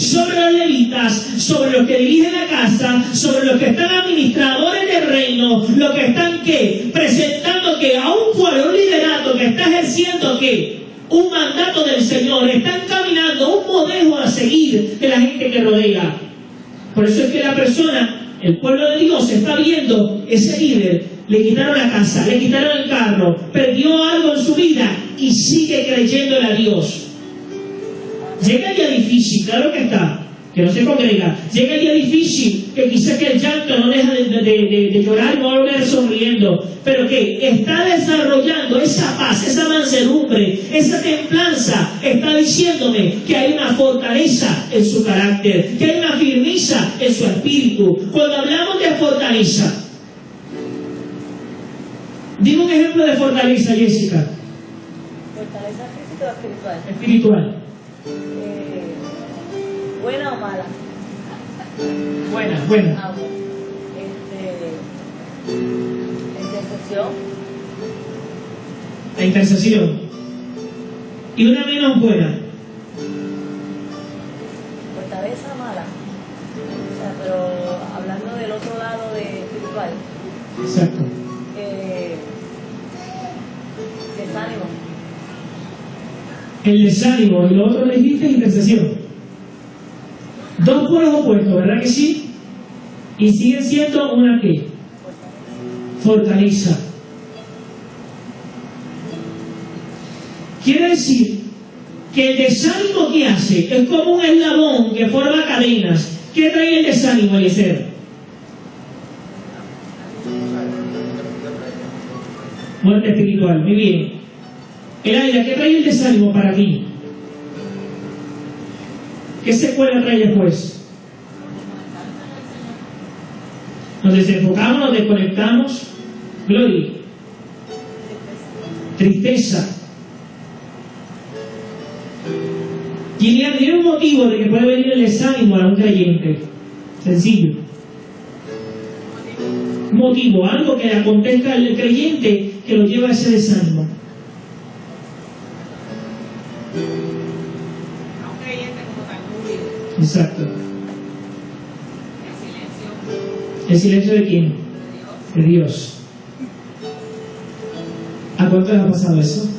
sobre los levitas, sobre los que dirigen la casa, sobre los que están administradores del reino, los que están ¿qué? Presentando que a un pueblo, un liderato que está ejerciendo ¿qué? Un mandato del Señor, está encaminando un modelo a seguir de la gente que rodea. Por eso es que la persona, el pueblo de Dios, está viendo ese líder. Le quitaron la casa, le quitaron el carro, perdió algo en su vida y sigue creyéndole a Dios. Llega el día difícil, claro que está, que no se congrega. Llega el día difícil, que quizás que el llanto no deja de llorar y no va a volver sonriendo, pero que está desarrollando esa paz, esa mansedumbre, esa templanza, está diciéndome que hay una fortaleza en su carácter, que hay una firmeza en su espíritu. Cuando hablamos de fortaleza, dime un ejemplo de fortaleza, Jessica. ¿Fortaleza física o espiritual? Espiritual. ¿Buena o mala? Buena. Intercesión. La intercesión. Y una menos buena. Fortaleza mala. O sea, pero hablando del otro lado de espiritual. Exacto. Desánimo. El desánimo y lo otro le dijiste intercesión. Dos polos opuestos, ¿verdad que sí? Y siguen siendo una ¿qué? Fortaleza. Quiere decir que el desánimo que hace es como un eslabón que forma cadenas. ¿Qué trae el desánimo, Eliezer? Muerte espiritual, muy bien. Elaida, ¿qué trae el desánimo para ti? ¿Qué secuela trae después? Nos desenfocamos, nos desconectamos. Gloria. Tristeza. Tiene un motivo de que puede venir el desánimo a un creyente. Sencillo. Un motivo, algo que le acontezca al creyente que lo lleva a ese desánimo. A un creyente como tan ruido. Exacto. El silencio. ¿El silencio de quién? De Dios. ¿A cuánto les ha pasado eso?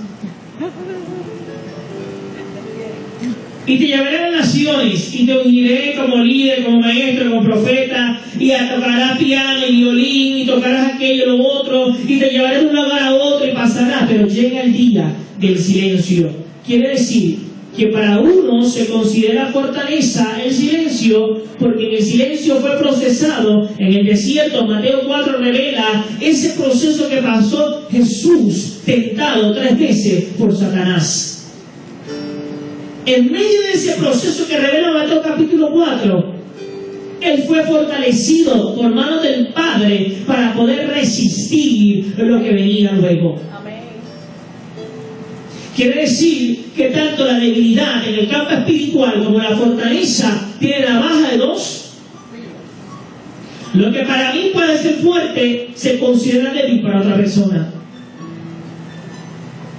Y te llevaré a las naciones y te uniré como líder, como maestro, como profeta, y tocarás piano y violín y tocarás aquello, lo otro, y te llevaré de un lugar a otro y pasarás, pero llega el día del silencio. Quiere decir que para uno se considera fortaleza el silencio, porque en el silencio fue procesado en el desierto. Mateo 4 revela ese proceso que pasó Jesús, tentado 3 veces por Satanás. En medio de ese proceso que revela Mateo capítulo 4, Él fue fortalecido por manos del Padre para poder resistir lo que venía luego. Quiere decir que tanto la debilidad en el campo espiritual como la fortaleza tiene la baja de 2. Lo que para mí puede ser fuerte se considera débil para otra persona.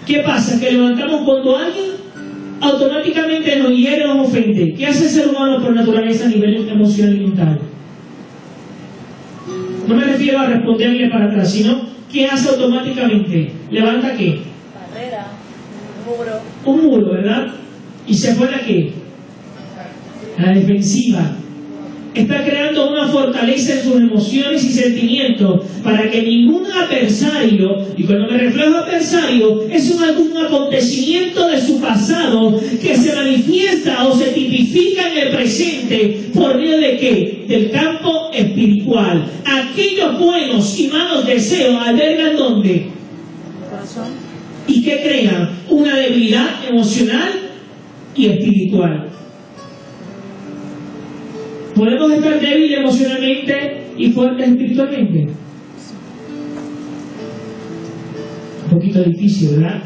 ¿Qué pasa? Que levantamos cuando alguien automáticamente nos hiere o nos ofende. ¿Qué hace el ser humano por naturaleza a nivel emocional y mental? No me refiero a responderle para atrás, sino ¿qué hace automáticamente? ¿Levanta qué? Barrera. Muro. Un muro, ¿verdad? ¿Y se pone a qué? A la defensiva. Está creando una fortaleza en sus emociones y sentimientos para que ningún adversario, y cuando me reflejo adversario, es algún acontecimiento de su pasado que se manifiesta o se tipifica en el presente por medio de qué? Del campo espiritual. Aquellos buenos y malos deseos albergan ¿dónde? Corazón. ¿Y qué crean? Una debilidad emocional y espiritual. ¿Podemos estar débiles emocionalmente y fuertes espiritualmente? Un poquito difícil, ¿verdad?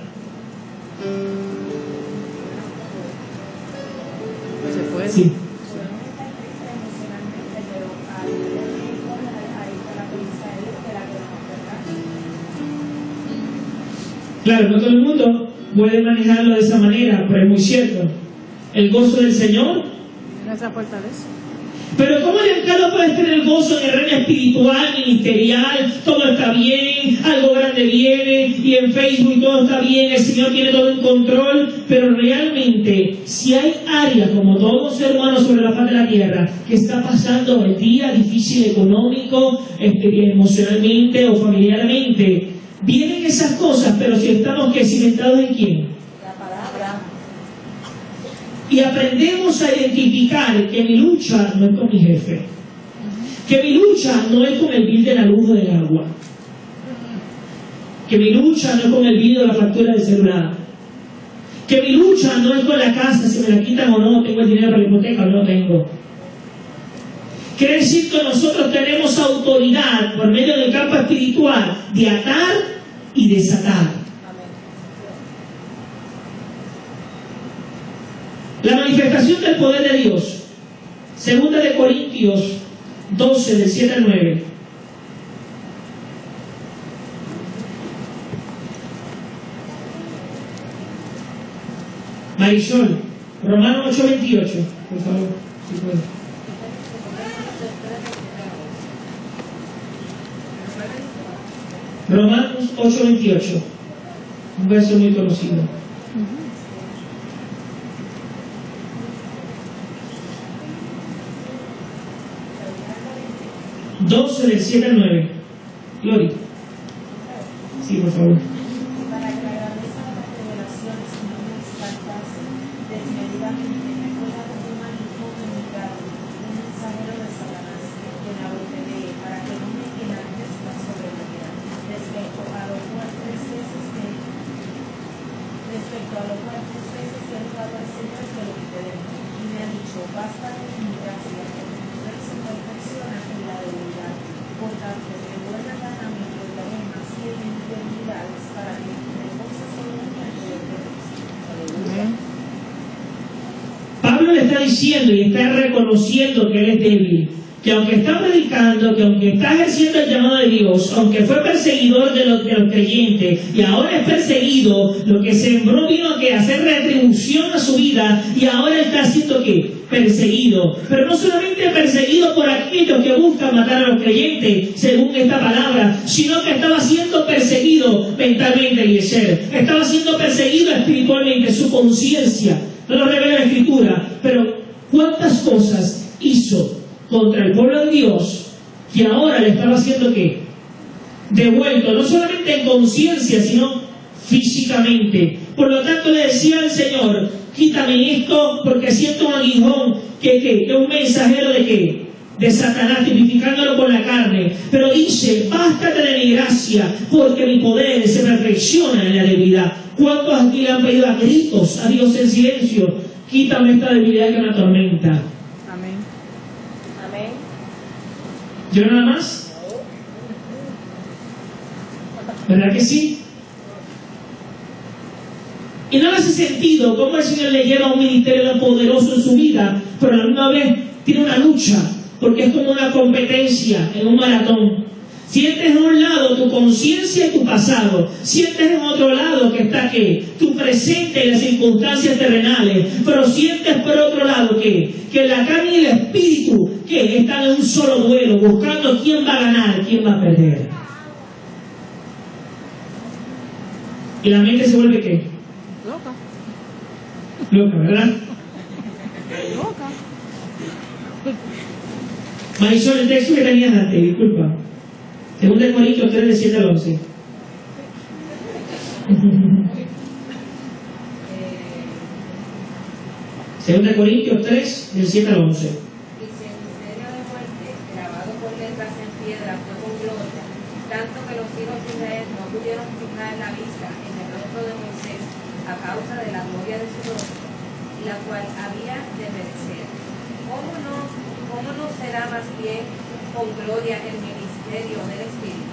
Pues se puede. Sí. Claro, no todo el mundo puede manejarlo de esa manera, pero es muy cierto. El gozo del Señor. Nuestra fortaleza. Pero ¿cómo Giancarlo puede tener el gozo en el reino espiritual, ministerial? Todo está bien, algo grande viene, y en Facebook todo está bien, el Señor tiene todo en control, pero realmente, si hay áreas, como todo ser humano sobre la faz de la tierra, que está pasando el día difícil económico, emocionalmente o familiarmente, vienen esas cosas, pero si estamos ¿qué? Cimentados en quién. La palabra. Y aprendemos a identificar que mi lucha no es con mi jefe, que mi lucha no es con el bill de la luz o del agua, que mi lucha no es con el bill de la factura del celular, que mi lucha no es con la casa, si me la quitan o no, tengo el dinero para la hipoteca o no tengo. Quiere decir que nosotros tenemos autoridad por medio del campo espiritual de atar y desatar. La manifestación del poder de Dios. 2 de Corintios 12, del 7 al 9. Marisol, Romanos 8, 28, por favor, si puede. Romanos 8, 28. Un verso muy conocido. 12 del 7 al 9. Gloria. Sí, por favor. Para que la grandeza de las revelaciones no me exaltas desmedidamente, me pueda como un maligno comunicado, un mensajero de Satanás, que la volveré para que no me enaltezca sobremanera respecto a los fuertes peces que he jugado al Señor que lo queremos. Y me ha dicho, basta de mi gracia, porque tu poder se perfecciona en la debilidad. Por tanto, de buena gana me gloriaré más bien en debilidades, para que me goce solamente en el poder de Cristo. Pablo le está diciendo y está reconociendo que él es débil, que aunque está predicando, que aunque está ejerciendo el llamado de Dios, aunque fue perseguidor de los creyentes y ahora es perseguido, lo que sembró vino a hacer retribución a su vida y ahora está siendo ¿qué? Perseguido. Pero no solamente perseguido por aquellos que buscan matar a los creyentes, según esta palabra, sino que estaba siendo perseguido mentalmente, Eliezer. Estaba siendo perseguido espiritualmente, su conciencia. No lo revela la Escritura, pero ¿cuántas cosas hizo contra el pueblo de Dios que ahora le estaba haciendo qué? Devuelto, no solamente en conciencia, sino físicamente, Por lo tanto le decía al Señor, quítame esto porque siento un aguijón, que es un mensajero de qué, de Satanás, tipificándolo con la carne. Pero dice, bástate de mi gracia, porque mi poder se perfecciona en la debilidad. ¿Cuántos aquí le han pedido a gritos a Dios en silencio? Quítame esta debilidad que me atormenta. Amén. Amén. ¿Yo nada más? ¿Verdad que sí? Y no le hace sentido cómo el Señor le lleva a un ministerio tan poderoso en su vida, pero a la misma vez tiene una lucha, porque es como una competencia en un maratón. Sientes en un lado tu conciencia y tu pasado, sientes en otro lado que está ¿qué? Tu presente y las circunstancias terrenales, pero sientes por otro lado que la carne y el espíritu que están en un solo duelo, buscando quién va a ganar, quién va a perder. Y la mente se vuelve ¿qué? Loca, ¿verdad? Loca. Marisol, el texto que tenías antes, disculpa. 2 Corintios 3, de 7 al 11. Segunda Corintios 3, del 7 al 11. Y si el misterio de muerte, grabado con letras en piedra, fue con gloria, tanto que los hijos de Israel no pudieron fijar la vista en el rostro de Moisés a causa de la gloria de su rostro, la cual había de perecer. ¿Cómo no será más bien con gloria el ministerio del Espíritu?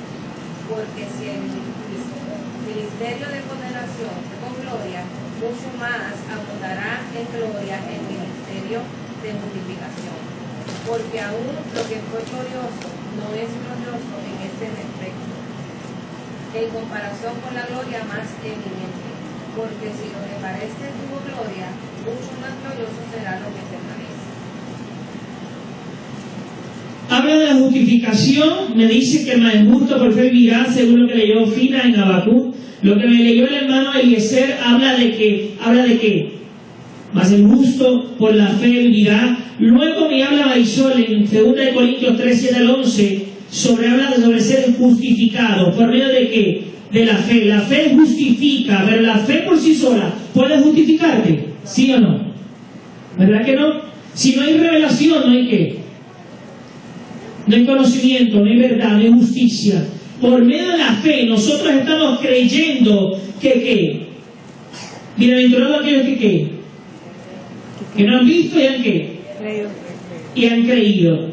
Porque si el ministerio de condenación fue con gloria, mucho más abundará en gloria el ministerio de justificación. Porque aún lo que fue glorioso no es glorioso en este respecto, en comparación con la gloria más eminente. Porque si lo que parece tuvo gloria, mucho más glorioso será lo que permanece. Habla de la justificación, me dice que el más justo por fe vivirá, según lo que leyó Fina en Habacuc. Lo que me leyó el hermano Eliezer habla de que mas el justo por la fe vivirá. Luego me habla Marisol en 2 Corintios 3, 7 al 11, habla sobre ser justificado. ¿Por medio de qué? De la fe. La fe justifica, pero la fe por sí sola puede justificarte, ¿sí o no? ¿Verdad que no? Si no hay revelación, no hay qué. No hay conocimiento, no hay verdad, no hay justicia. Por medio de la fe, nosotros estamos creyendo que bienaventurados aquellos que no han visto y han ¿qué? Y han creído.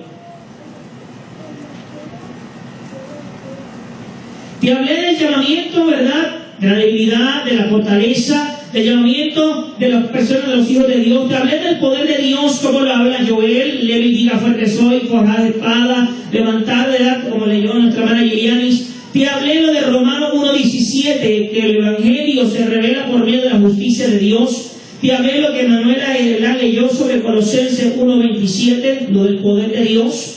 Te hablé del llamamiento, ¿verdad? De la debilidad, de la fortaleza, del llamamiento de las personas, de los hijos de Dios. Te hablé del poder de Dios, como lo habla Joel, Levi diga fuerte soy, forjada de espada, levantada de edad, como leyó nuestra hermana Yerianis. Te hablé lo de Romanos 1:17, que el Evangelio se revela por medio de la justicia de Dios. Te hablé lo que Manuela leyó sobre Colosenses 1:27, lo del poder de Dios.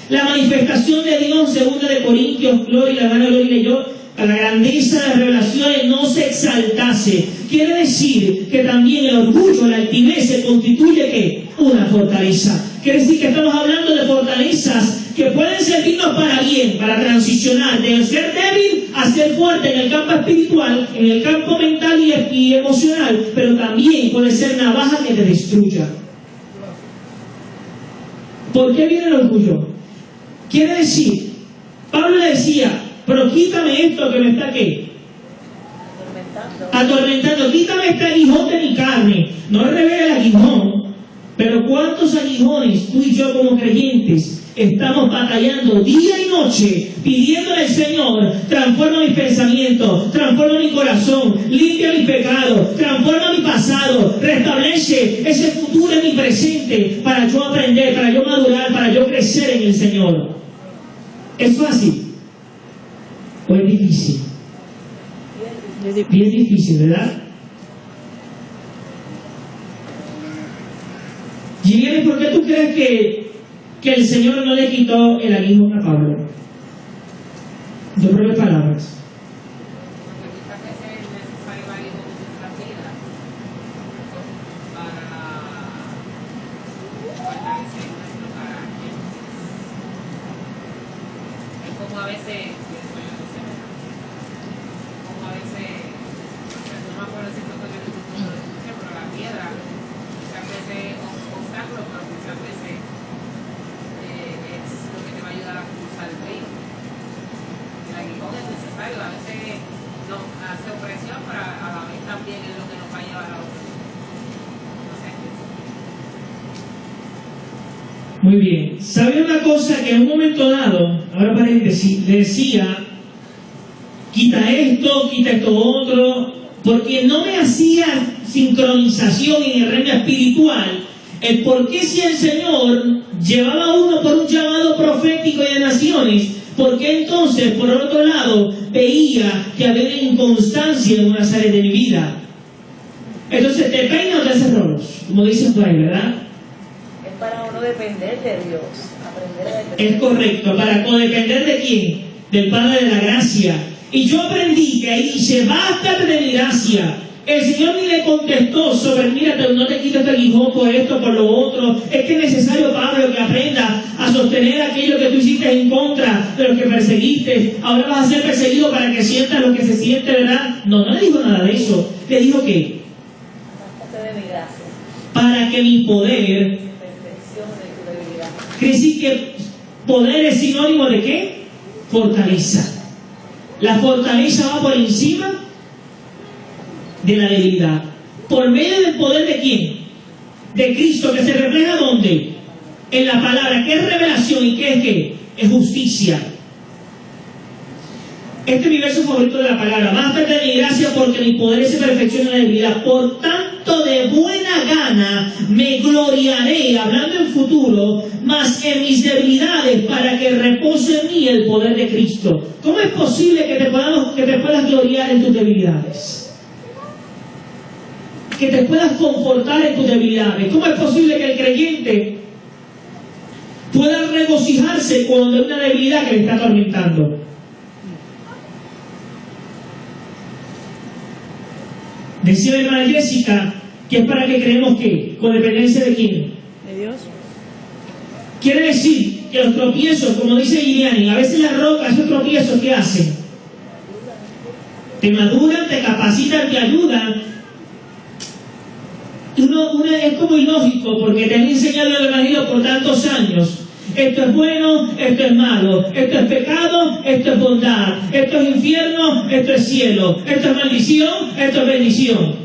La manifestación de Dios, 2 Corintios, Gloria, la hermana Gloria leyó, a la grandeza de las revelaciones no se exaltase. Quiere decir que también el orgullo, la altivez se constituye ¿qué? Una fortaleza. Quiere decir que estamos hablando de fortalezas que pueden servirnos para bien, para transicionar de ser débil a ser fuerte en el campo espiritual, en el campo mental y emocional, pero también puede ser navaja que te destruya. ¿Por qué viene el orgullo? Quiere decir, Pablo le decía, pero quítame esto que me está ¿qué? Atormentando, quítame este aguijón de mi carne. No revela el aguijón, pero ¿cuántos aguijones tú y yo como creyentes estamos batallando día y noche, pidiéndole al Señor, transforma mis pensamientos, transforma mi corazón, limpia mis pecados, transforma mi pasado, restablece ese futuro en mi presente, para yo aprender, para yo madurar, para yo crecer en el Señor? ¿Es fácil? ¿O es difícil? Bien difícil, ¿verdad? Gillian, ¿por qué tú crees que el Señor no le quitó el aguijón a Pablo? Yo probé palabras. Porque muchas veces es necesario algo en nuestra vida para fortalecer nuestro carácter. Es como a veces, como a veces, no me acuerdo si Muy bien. ¿Sabe una cosa que en un momento dado, ahora paréntesis, decía, quita esto otro, porque no me hacía sincronización en el reino espiritual, el por qué si el Señor llevaba a uno por un llamado profético y de naciones, ¿por qué entonces, por otro lado, veía que había inconstancia en unas áreas de mi vida? Entonces, ¿te peina o te haces rolos? Como dicen por ahí, ¿verdad? Es para uno depender de Dios, aprender a depender. Es correcto, para codepender de quién, del Padre de la Gracia. Y yo aprendí que ahí dice, bástate de mi gracia. El Señor ni le contestó sobre, mira, no te quites el aguijón por esto, por lo otro. Es que es necesario, Pablo, que aprenda a sostener aquello que tú hiciste en contra de los que perseguiste. Ahora vas a ser perseguido para que sientas lo que se siente, ¿verdad? No, no le dijo nada de eso. Le dijo que, Bástate de mi gracia, para que mi poder, perfección de tu debilidad. quiere decir que poder es sinónimo de ¿qué? Fortaleza. La fortaleza va por encima de la debilidad. ¿Por medio del poder de quién? De Cristo, que se refleja ¿dónde? En la palabra. ¿Qué es revelación y qué es qué? Es justicia. Este es mi verso favorito de la palabra. Bástate de mi gracia porque mi poder se perfecciona en la debilidad. Por tanto, de buena gana me gloriaré, hablando en futuro, más en mis debilidades, para que repose en mí el poder de Cristo. ¿Cómo es posible que te puedas gloriar en tus debilidades? Que te puedas confortar en tus debilidades. ¿Cómo es posible que el creyente pueda regocijarse cuando hay una debilidad que le está atormentando? Decía la hermana Jessica que es para que creemos que, con dependencia de quién, de Dios. Quiere decir que los tropiezos, como dice Giuliani, a veces las rocas, esos tropiezos, ¿qué hacen? Te maduran, te capacitan, te ayudan. Es como ilógico, porque te han enseñado el evangelio por tantos años. Esto es bueno, esto es malo, esto es pecado, esto es bondad, esto es infierno, esto es cielo, esto es maldición, esto es bendición.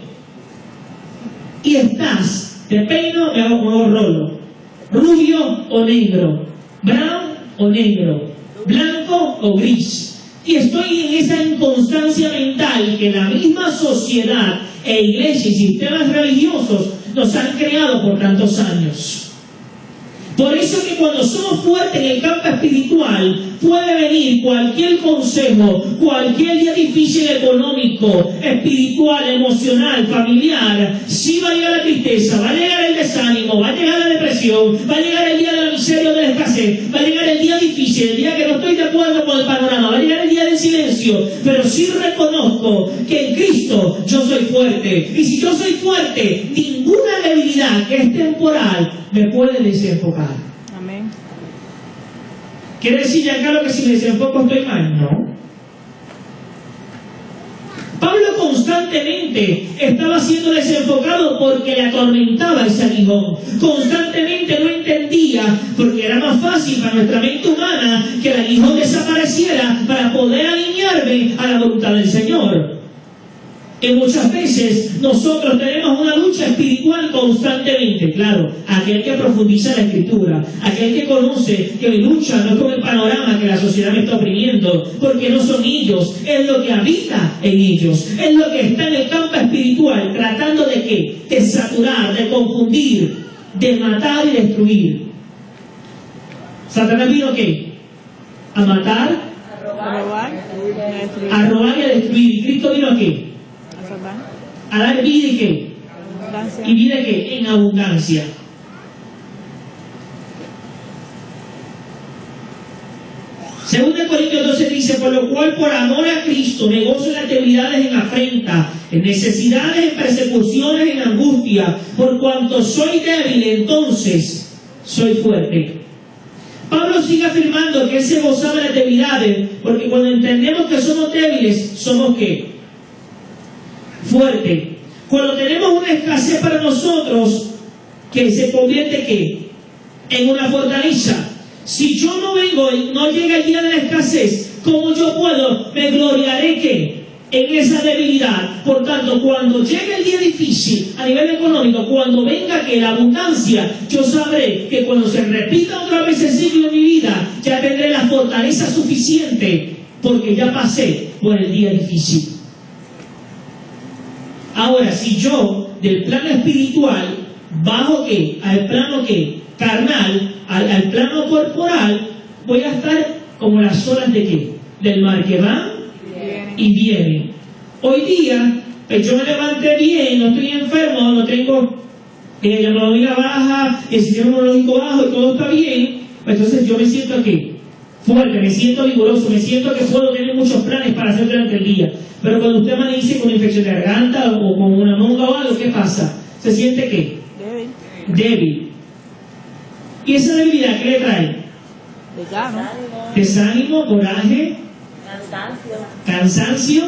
Y estás, te peino, me hago como rolo, rubio o negro, brown o negro, blanco o gris. Y estoy en esa inconstancia mental que la misma sociedad e iglesia y sistemas religiosos nos han creado por tantos años. Por eso que cuando somos fuertes en el campo espiritual, puede venir cualquier consejo, cualquier día difícil económico, espiritual, emocional, familiar, sí va a llegar la tristeza, va a llegar el desánimo, va a llegar la depresión, va a llegar el día de la miseria o de la escasez, va a llegar el día difícil, el día que no estoy de acuerdo con el panorama, va a llegar el día del silencio, pero sí reconozco que en Cristo yo soy fuerte. Y si yo soy fuerte, ninguna debilidad que es temporal me puede desenfocar. Amén. ¿Quiere decir, Giancarlo, que si me desenfoco estoy mal? No. Pablo constantemente estaba siendo desenfocado porque le atormentaba ese aguijón. Constantemente no entendía, porque era más fácil para nuestra mente humana que el aguijón desapareciera para poder alinearme a la voluntad del Señor. Y muchas veces nosotros tenemos una lucha espiritual constantemente. Claro, aquel que profundiza la Escritura, aquel que conoce que mi lucha no es con el panorama que la sociedad me está oprimiendo, porque no son ellos, es lo que habita en ellos, es lo que está en el campo espiritual, tratando de ¿qué? De saturar, de confundir, de matar y destruir. ¿Satanás vino qué? A matar, a robar y a destruir. ¿Y Cristo vino a qué? A dar vida y qué? Abundancia. ¿Y vida qué? En abundancia. Según de Corintios 12 dice, por lo cual por amor a Cristo me gozo en las debilidades, en afrenta, en necesidades, en persecuciones, en angustia, por cuanto soy débil, entonces soy fuerte. Pablo sigue afirmando que él se gozaba de las debilidades, porque cuando entendemos que somos débiles, ¿somos qué? Fuerte. Cuando tenemos una escasez para nosotros, que se convierte ¿qué? En una fortaleza. Si yo no vengo y no llega el día de la escasez, ¿cómo yo puedo? Me gloriaré ¿qué? en esa debilidad. Por tanto, cuando llegue el día difícil a nivel económico, cuando venga que la abundancia, yo sabré que cuando se repita otra vez el ciclo de mi vida, ya tendré la fortaleza suficiente porque ya pasé por el día difícil. Ahora, si yo del plano espiritual bajo ¿qué? Al plano ¿qué? Carnal, al plano corporal, voy a estar como las olas de ¿qué? Del mar que van y vienen. Hoy día, pues yo me levanté bien, no estoy enfermo, no tengo la hemoglobina baja, el sistema inmunológico bajo y todo está bien, pues entonces yo me siento ¿qué? Fuerte, me siento vigoroso, me siento que puedo tener muchos planes para hacer durante el día. Pero cuando usted amanece con infección de garganta o con una monga o algo, ¿qué pasa? ¿Se siente qué? Débil. ¿Y esa debilidad qué le trae? Desánimo, coraje, cansancio.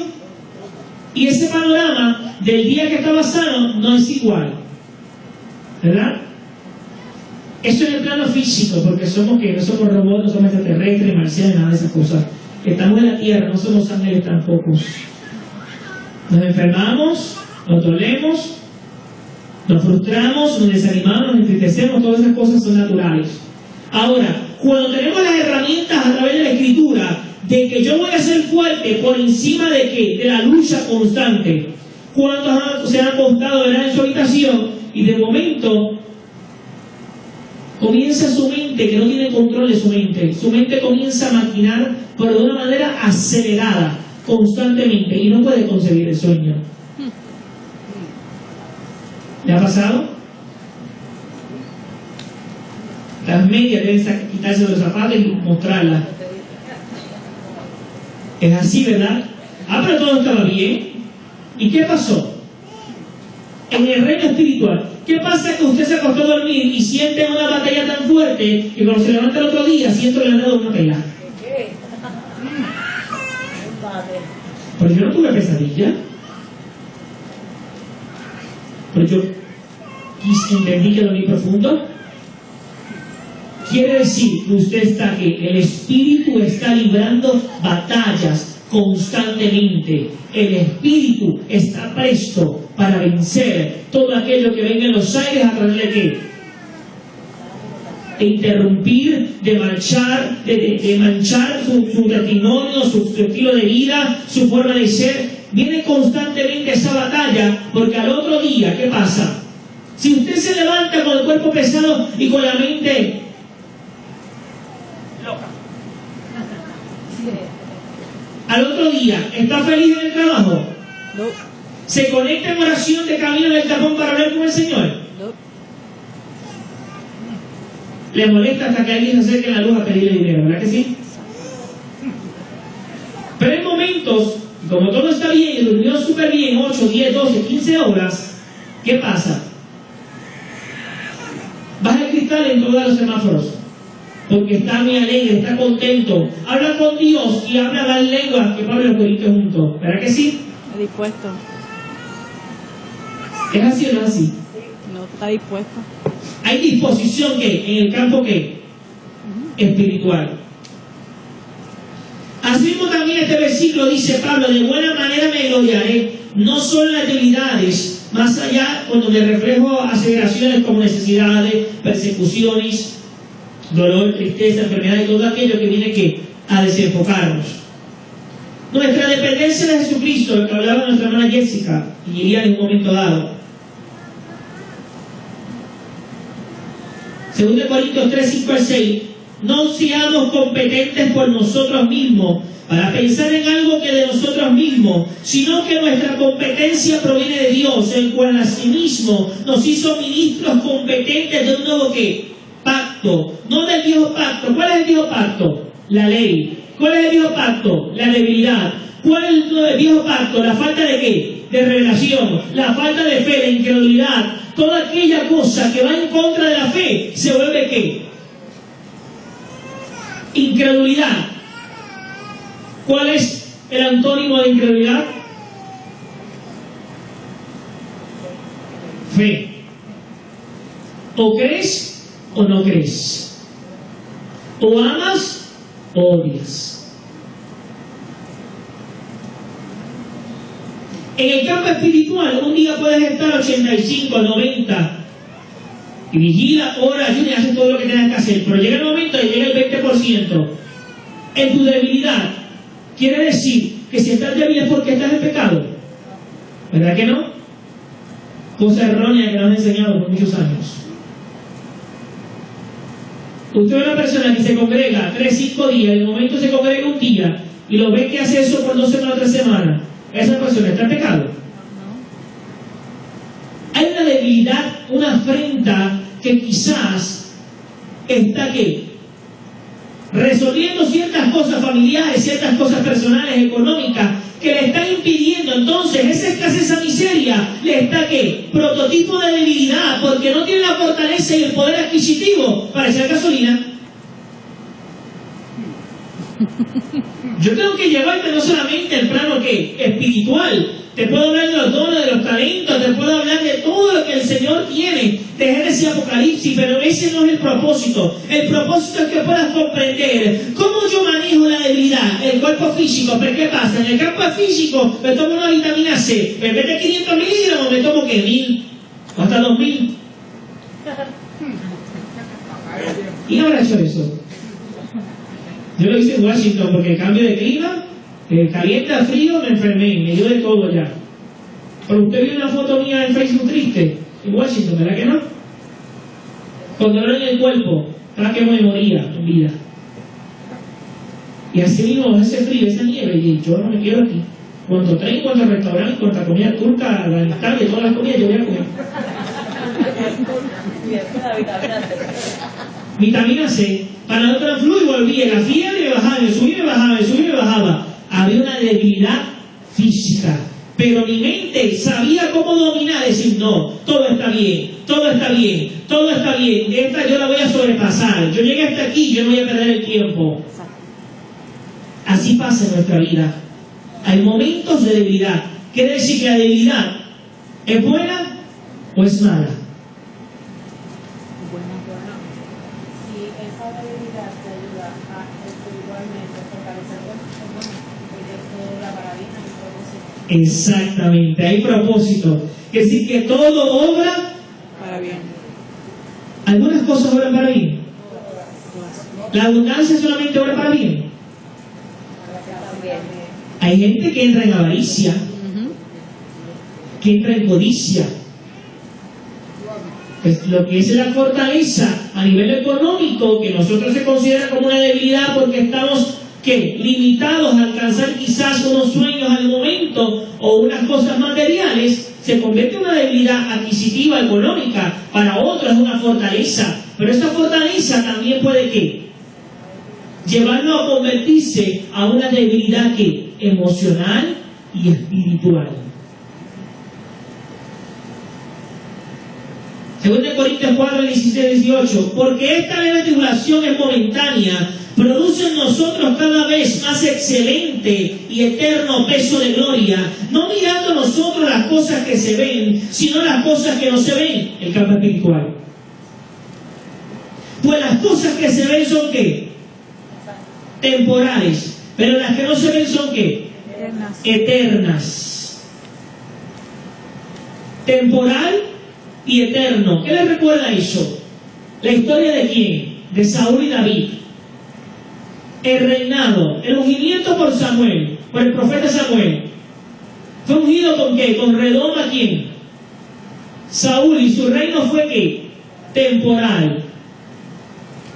Y ese panorama del día que estaba sano no es igual. ¿Verdad? Eso en el plano físico, porque somos que no somos robots, no somos extraterrestres, marcianos, nada de esas cosas. Estamos en la tierra, no somos ángeles tampoco. Nos enfermamos, nos dolemos, nos frustramos, nos desanimamos, nos entristecemos, todas esas cosas son naturales. Ahora, cuando tenemos las herramientas a través de la Escritura, de que yo voy a ser fuerte por encima de ¿qué? De la lucha constante. ¿Cuántos se han acostado en su habitación y de momento comienza su mente, que no tiene control de su mente comienza a maquinar, pero de una manera acelerada, constantemente, y no puede concebir el sueño? ¿Le ha pasado? Las medias deben quitarse de los zapatos y mostrarlas. Es así, ¿verdad? Pero todo estaba bien. ¿Y qué pasó? En el reino espiritual, ¿qué pasa? Que usted se acostó a dormir y siente una batalla tan fuerte que cuando se levanta el otro día siente que le han dado una pela. Pero yo no tuve pesadilla. Pero yo entendí que dormí profundo. Quiere decir que usted está que el espíritu está librando batallas constantemente. El espíritu está presto para vencer todo aquello que venga en los aires a través de qué? De interrumpir, de manchar, de manchar su testimonio, su estilo de vida, su forma de ser. Viene constantemente esa batalla, porque al otro día, ¿qué pasa? Si usted se levanta con el cuerpo pesado y con la mente loca, al otro día, ¿está feliz en el trabajo? No. ¿Se conecta en oración de camino del tapón para hablar con el Señor? No. Le molesta hasta que alguien se acerque a la luz a pedirle dinero, ¿verdad que sí? Pero hay momentos, como todo está bien y durmió súper bien, 8, 10, 12, 15 horas, ¿qué pasa? Baja el cristal en todos los semáforos, porque está muy alegre, está contento, habla con Dios y habla las lenguas que Pablo y los Corintios juntos, ¿verdad que sí? Está dispuesto. ¿Es así o no es así? No está dispuesto. Hay disposición que en el campo que espiritual. Asimismo también este versículo dice Pablo: de buena manera me gloriaré, no solo en las debilidades, más allá cuando me reflejo aceleraciones como necesidades, persecuciones, dolor, tristeza, enfermedad y todo aquello que viene que a desenfocarnos. Nuestra dependencia de Jesucristo, lo que hablaba nuestra hermana Jessica y iría en un momento dado. 2 Corintios 3, 5 al 6. No seamos competentes por nosotros mismos para pensar en algo que de nosotros mismos, sino que nuestra competencia proviene de Dios, el cual asimismo nos hizo ministros competentes de un nuevo ¿qué? Pacto, no del viejo pacto. ¿Cuál es el viejo pacto? La ley. ¿Cuál es el viejo pacto? La debilidad. ¿Cuál es el viejo pacto? La falta de ¿qué? De revelación, la falta de fe, la incredulidad. Toda aquella cosa que va en contra de la fe se vuelve ¿qué? Incredulidad. ¿Cuál es el antónimo de incredulidad? Fe. O crees o no crees. O amas o odias. En el campo espiritual, un día puedes estar 85, 90, y vigila, ora, ayuda y haces todo lo que tengas que hacer, pero llega el momento y llega el 20%. En tu debilidad, quiere decir que si estás débil es porque estás en pecado. ¿Verdad que no? Cosa errónea que nos han enseñado por muchos años. Usted es una persona que se congrega 3, 5 días, y de momento se congrega un día, y lo ve que hace eso por 2 semanas o 3 semanas. Esa persona está en pecado. Hay una debilidad, una afrenta que quizás está ¿qué? Resolviendo ciertas cosas familiares, ciertas cosas personales, económicas, que le están impidiendo. Entonces esa escasez, esa miseria le está ¿qué? Prototipo de debilidad, porque no tiene la fortaleza y el poder adquisitivo para echar gasolina. Yo tengo que llevarte no solamente el plano ¿qué? Espiritual. Te puedo hablar de los dones, de los talentos, te puedo hablar de todo lo que el Señor tiene de Génesis y Apocalipsis, pero ese no es el propósito. El propósito es que puedas comprender cómo yo manejo la debilidad, el cuerpo físico. Pero ¿qué pasa? En el campo físico me tomo una vitamina C, en vez de 500 miligramos me tomo ¿qué? 1000 o hasta 2000. ¿Y habrá hecho eso? Yo lo hice en Washington porque el cambio de clima, caliente a frío, me enfermé, me dio de todo ya. Pero usted vio una foto mía en Facebook triste, en Washington, ¿verdad que no? Con dolor en el cuerpo, para que me moría en vida. Y así mismo, ese frío, esa nieve, y yo no me quedo aquí. Cuanto tren, cuanto restaurante, cuanta comida turca, la tarde, todas las comidas, yo voy a comer. Vitamina C, para no transfluir, volvía, la fiebre bajaba, me subía, me bajaba, me subía, me bajaba. Había una debilidad física, pero mi mente sabía cómo dominar, decir, no, todo está bien, todo está bien, todo está bien, esta yo la voy a sobrepasar, yo llegué hasta aquí, yo no voy a perder el tiempo. Así pasa en nuestra vida. Hay momentos de debilidad. ¿Quiere decir que la debilidad es buena o es mala? Si esa debilidad te ayuda a espiritualmente fortalecer todo la maravilla y propósito. Exactamente, hay propósito. Que decir que todo obra Para bien. algunas cosas obran para bien. La abundancia solamente obra para bien. Hay gente que entra en avaricia, que entra en codicia. Pues lo que es la fortaleza a nivel económico, que nosotros se considera como una debilidad porque estamos ¿qué? Limitados a alcanzar quizás unos sueños al momento o unas cosas materiales, se convierte en una debilidad adquisitiva económica. Para otros es una fortaleza, pero esa fortaleza también puede ¿qué? Llevarlo a convertirse a una debilidad ¿qué? Emocional y espiritual. Según de Corintios 4, 16, 18, porque esta leve tribulación es momentánea, produce en nosotros cada vez más excelente y eterno peso de gloria, no mirando nosotros las cosas que se ven, sino las cosas que no se ven, el campo espiritual. Pues las cosas que se ven son ¿qué? Temporales, pero las que no se ven son ¿qué? Eternas. Temporal y eterno. ¿Qué les recuerda eso? ¿La historia de quién? De Saúl y David. El reinado, el ungimiento por Samuel, por el profeta Samuel. ¿Fue ungido con qué? Con redoma quién? Saúl, y su reino fue ¿qué? Temporal.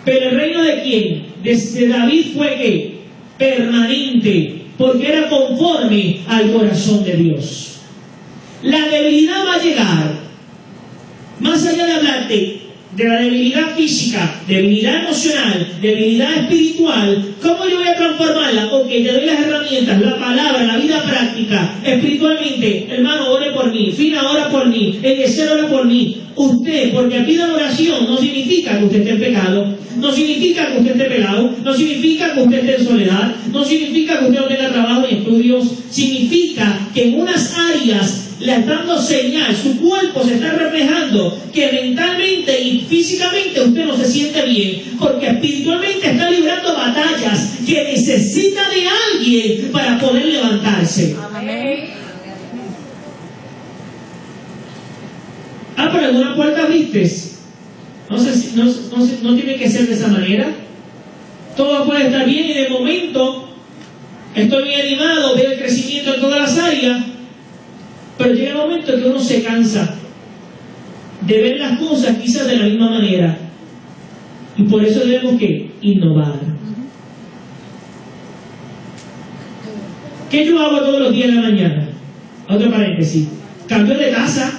Pero el reino de quién? De David fue ¿qué? Permanente, porque era conforme al corazón de Dios. La debilidad va a llegar, más allá de hablarte de la debilidad física, debilidad emocional, debilidad espiritual. ¿Cómo yo voy a transformarla? Ok, te doy las herramientas, la palabra, la vida práctica, espiritualmente. Hermano, ore por mí, Fina, ora por mí, Eliezer, ora por mí. Usted, porque pida oración, no significa que usted esté en pecado, no significa que usted esté pelado, no significa que usted esté en soledad, no significa que usted no tenga trabajo ni estudios, significa que en unas áreas le está dando señal, su cuerpo se está reflejando que mentalmente y físicamente usted no se siente bien, porque espiritualmente está librando batallas que necesita de alguien para poder levantarse. Amén. pero alguna puerta abriste. No sé si, no tiene que ser de esa manera. Todo puede estar bien y de momento estoy bien animado, veo el crecimiento en todas las áreas, pero llega el momento que uno se cansa de ver las cosas quizás de la misma manera. Y por eso debemos que innovar. ¿Qué yo hago todos los días de la mañana? Otro paréntesis. Cambio de taza.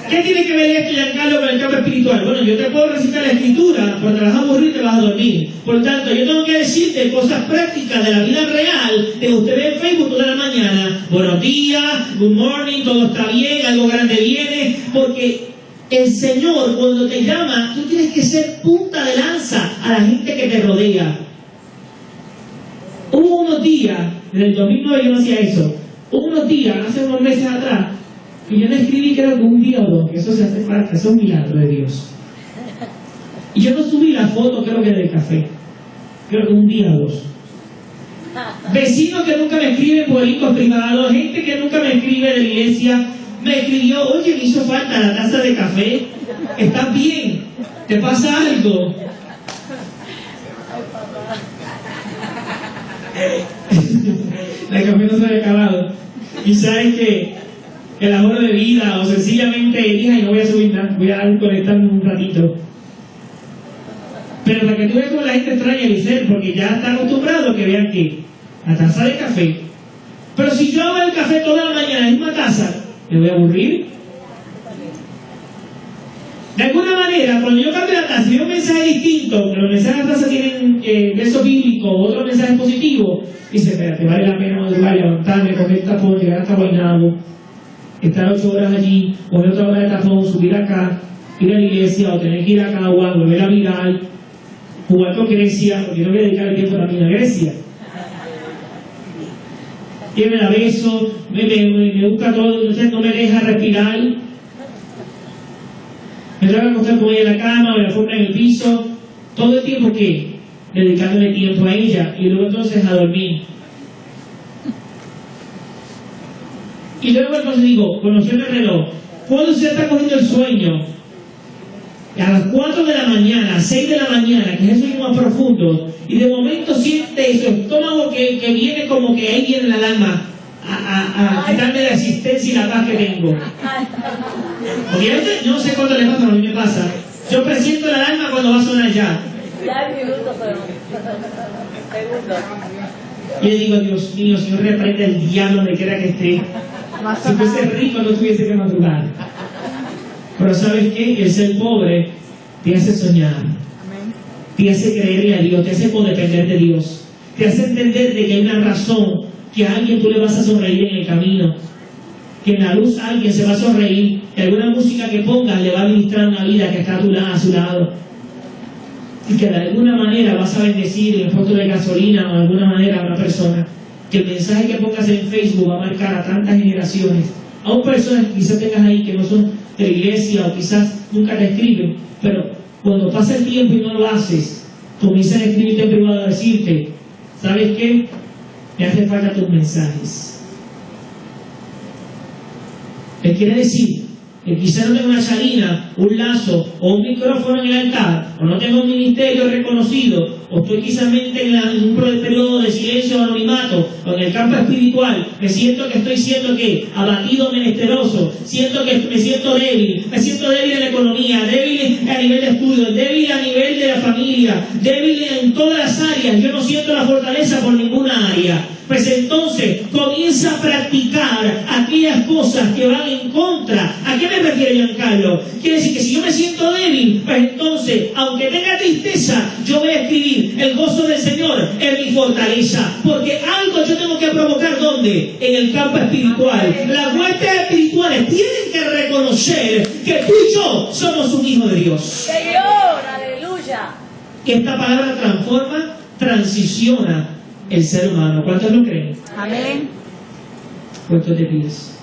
¿Qué tiene que ver esto, Giancarlo, con el campo espiritual? Bueno, yo te puedo recitar la escritura, porque te vas a aburrir y te vas a dormir. Por lo tanto, yo tengo que decirte cosas prácticas de la vida real, de usted ve en Facebook toda la mañana. Buenos días, good morning, todo está bien, algo grande viene, porque el Señor, cuando te llama, tú tienes que ser punta de lanza a la gente que te rodea. Hubo unos días, en el 2009 yo no hacía eso, hubo unos días, hace unos meses atrás, que yo no escribí creo que un día o dos, que eso se hace falta, eso es un milagro de Dios. Y yo no subí la foto creo que del café, creo que un día o dos. Vecinos que nunca me escriben por links privados, gente que nunca me escribe de la iglesia, me escribió, oye, me hizo falta la taza de café, ¿estás bien? ¿Te pasa algo? La café no se había acabado. Y sabes que el ahorro de vida, o sencillamente dije, ay, no voy a subir nada, voy a conectarme un ratito. Pero para que tú veas cómo la gente extraña el ser, porque ya está acostumbrado a que vean que la taza de café. Pero si yo hago el café toda la mañana en la misma taza, ¿me voy a aburrir? De alguna manera, cuando yo cambio la taza y veo un mensaje distinto, que los mensajes de la taza tienen verso bíblico, otros mensajes positivos, dice, espérate, vale la pena madrugar, levantarme, coger el tapón, llegar hasta Guaynabo, estar 8 horas allí, coger otra hora de tapón, subir acá, ir a la iglesia, o tener que ir a Cagua, volver a mirar, jugar con Grecia, porque no voy a dedicar el tiempo también a Grecia. Y me la beso, me busca todo, no me deja respirar. Me tengo que acostar con ella en la cama o en la forma en el piso, todo el tiempo que dedicándole tiempo a ella y luego entonces a dormir. Y luego entonces digo, conocer el reloj, cuando usted está cogiendo el sueño, a las 4 de la mañana, 6 de la mañana, que es el sueño más profundo, y de momento siente su estómago que viene como que ahí viene la alarma a quitarme la existencia y la paz que tengo. Porque yo no sé cuándo le pasa, pero a mí me pasa. Yo presiento la alarma cuando va a sonar ya. Ya minutos, pero segundos. Y le digo, Dios mío, Señor, reprende el diablo donde quiera que esté. Si fuese rico no tuviese que madrugar. Pero ¿sabes qué? El ser pobre te hace soñar, te hace creerle a Dios, te hace poder depender de Dios, te hace entender de que hay una razón, que a alguien tú le vas a sonreír en el camino, que en la luz alguien se va a sonreír, que alguna música que pongas le va a administrar una vida que está a su lado, y que de alguna manera vas a bendecir en el puesto de gasolina o de alguna manera a una persona, que el mensaje que pongas en Facebook va a marcar a tantas generaciones, aún personas que quizás tengas ahí que no son de la iglesia o quizás nunca te escriben, pero cuando pasa el tiempo y no lo haces, comienzan a escribirte en privado a decirte, ¿sabes qué? Me hacen falta tus mensajes. ¿Qué quiere decir? Que quizás no tengo una charina, un lazo o un micrófono en el altar, o no tengo un ministerio reconocido, o estoy quizás en un periodo de silencio o anonimato, o en el campo espiritual, me siento que estoy siendo ¿qué? Abatido, menesteroso, siento que me siento débil, en la economía, débil a nivel de estudio, débil a nivel de la familia, débil en todas las áreas, yo no siento la fortaleza por ninguna área. Pues entonces comienza a practicar aquellas cosas que van en contra. ¿A qué me refiero, Giancarlo? Quiere decir que si yo me siento débil, pues entonces, aunque tenga tristeza, yo voy a escribir el gozo del Señor es mi fortaleza. Porque algo yo tengo que provocar, ¿dónde? En el campo espiritual. Las huestes espirituales tienen que reconocer que tú y yo somos un hijo de Dios. Señor, aleluya. Que esta palabra transforma, transiciona el ser humano. ¿Cuántos lo creen? Amén. Puestos de pies.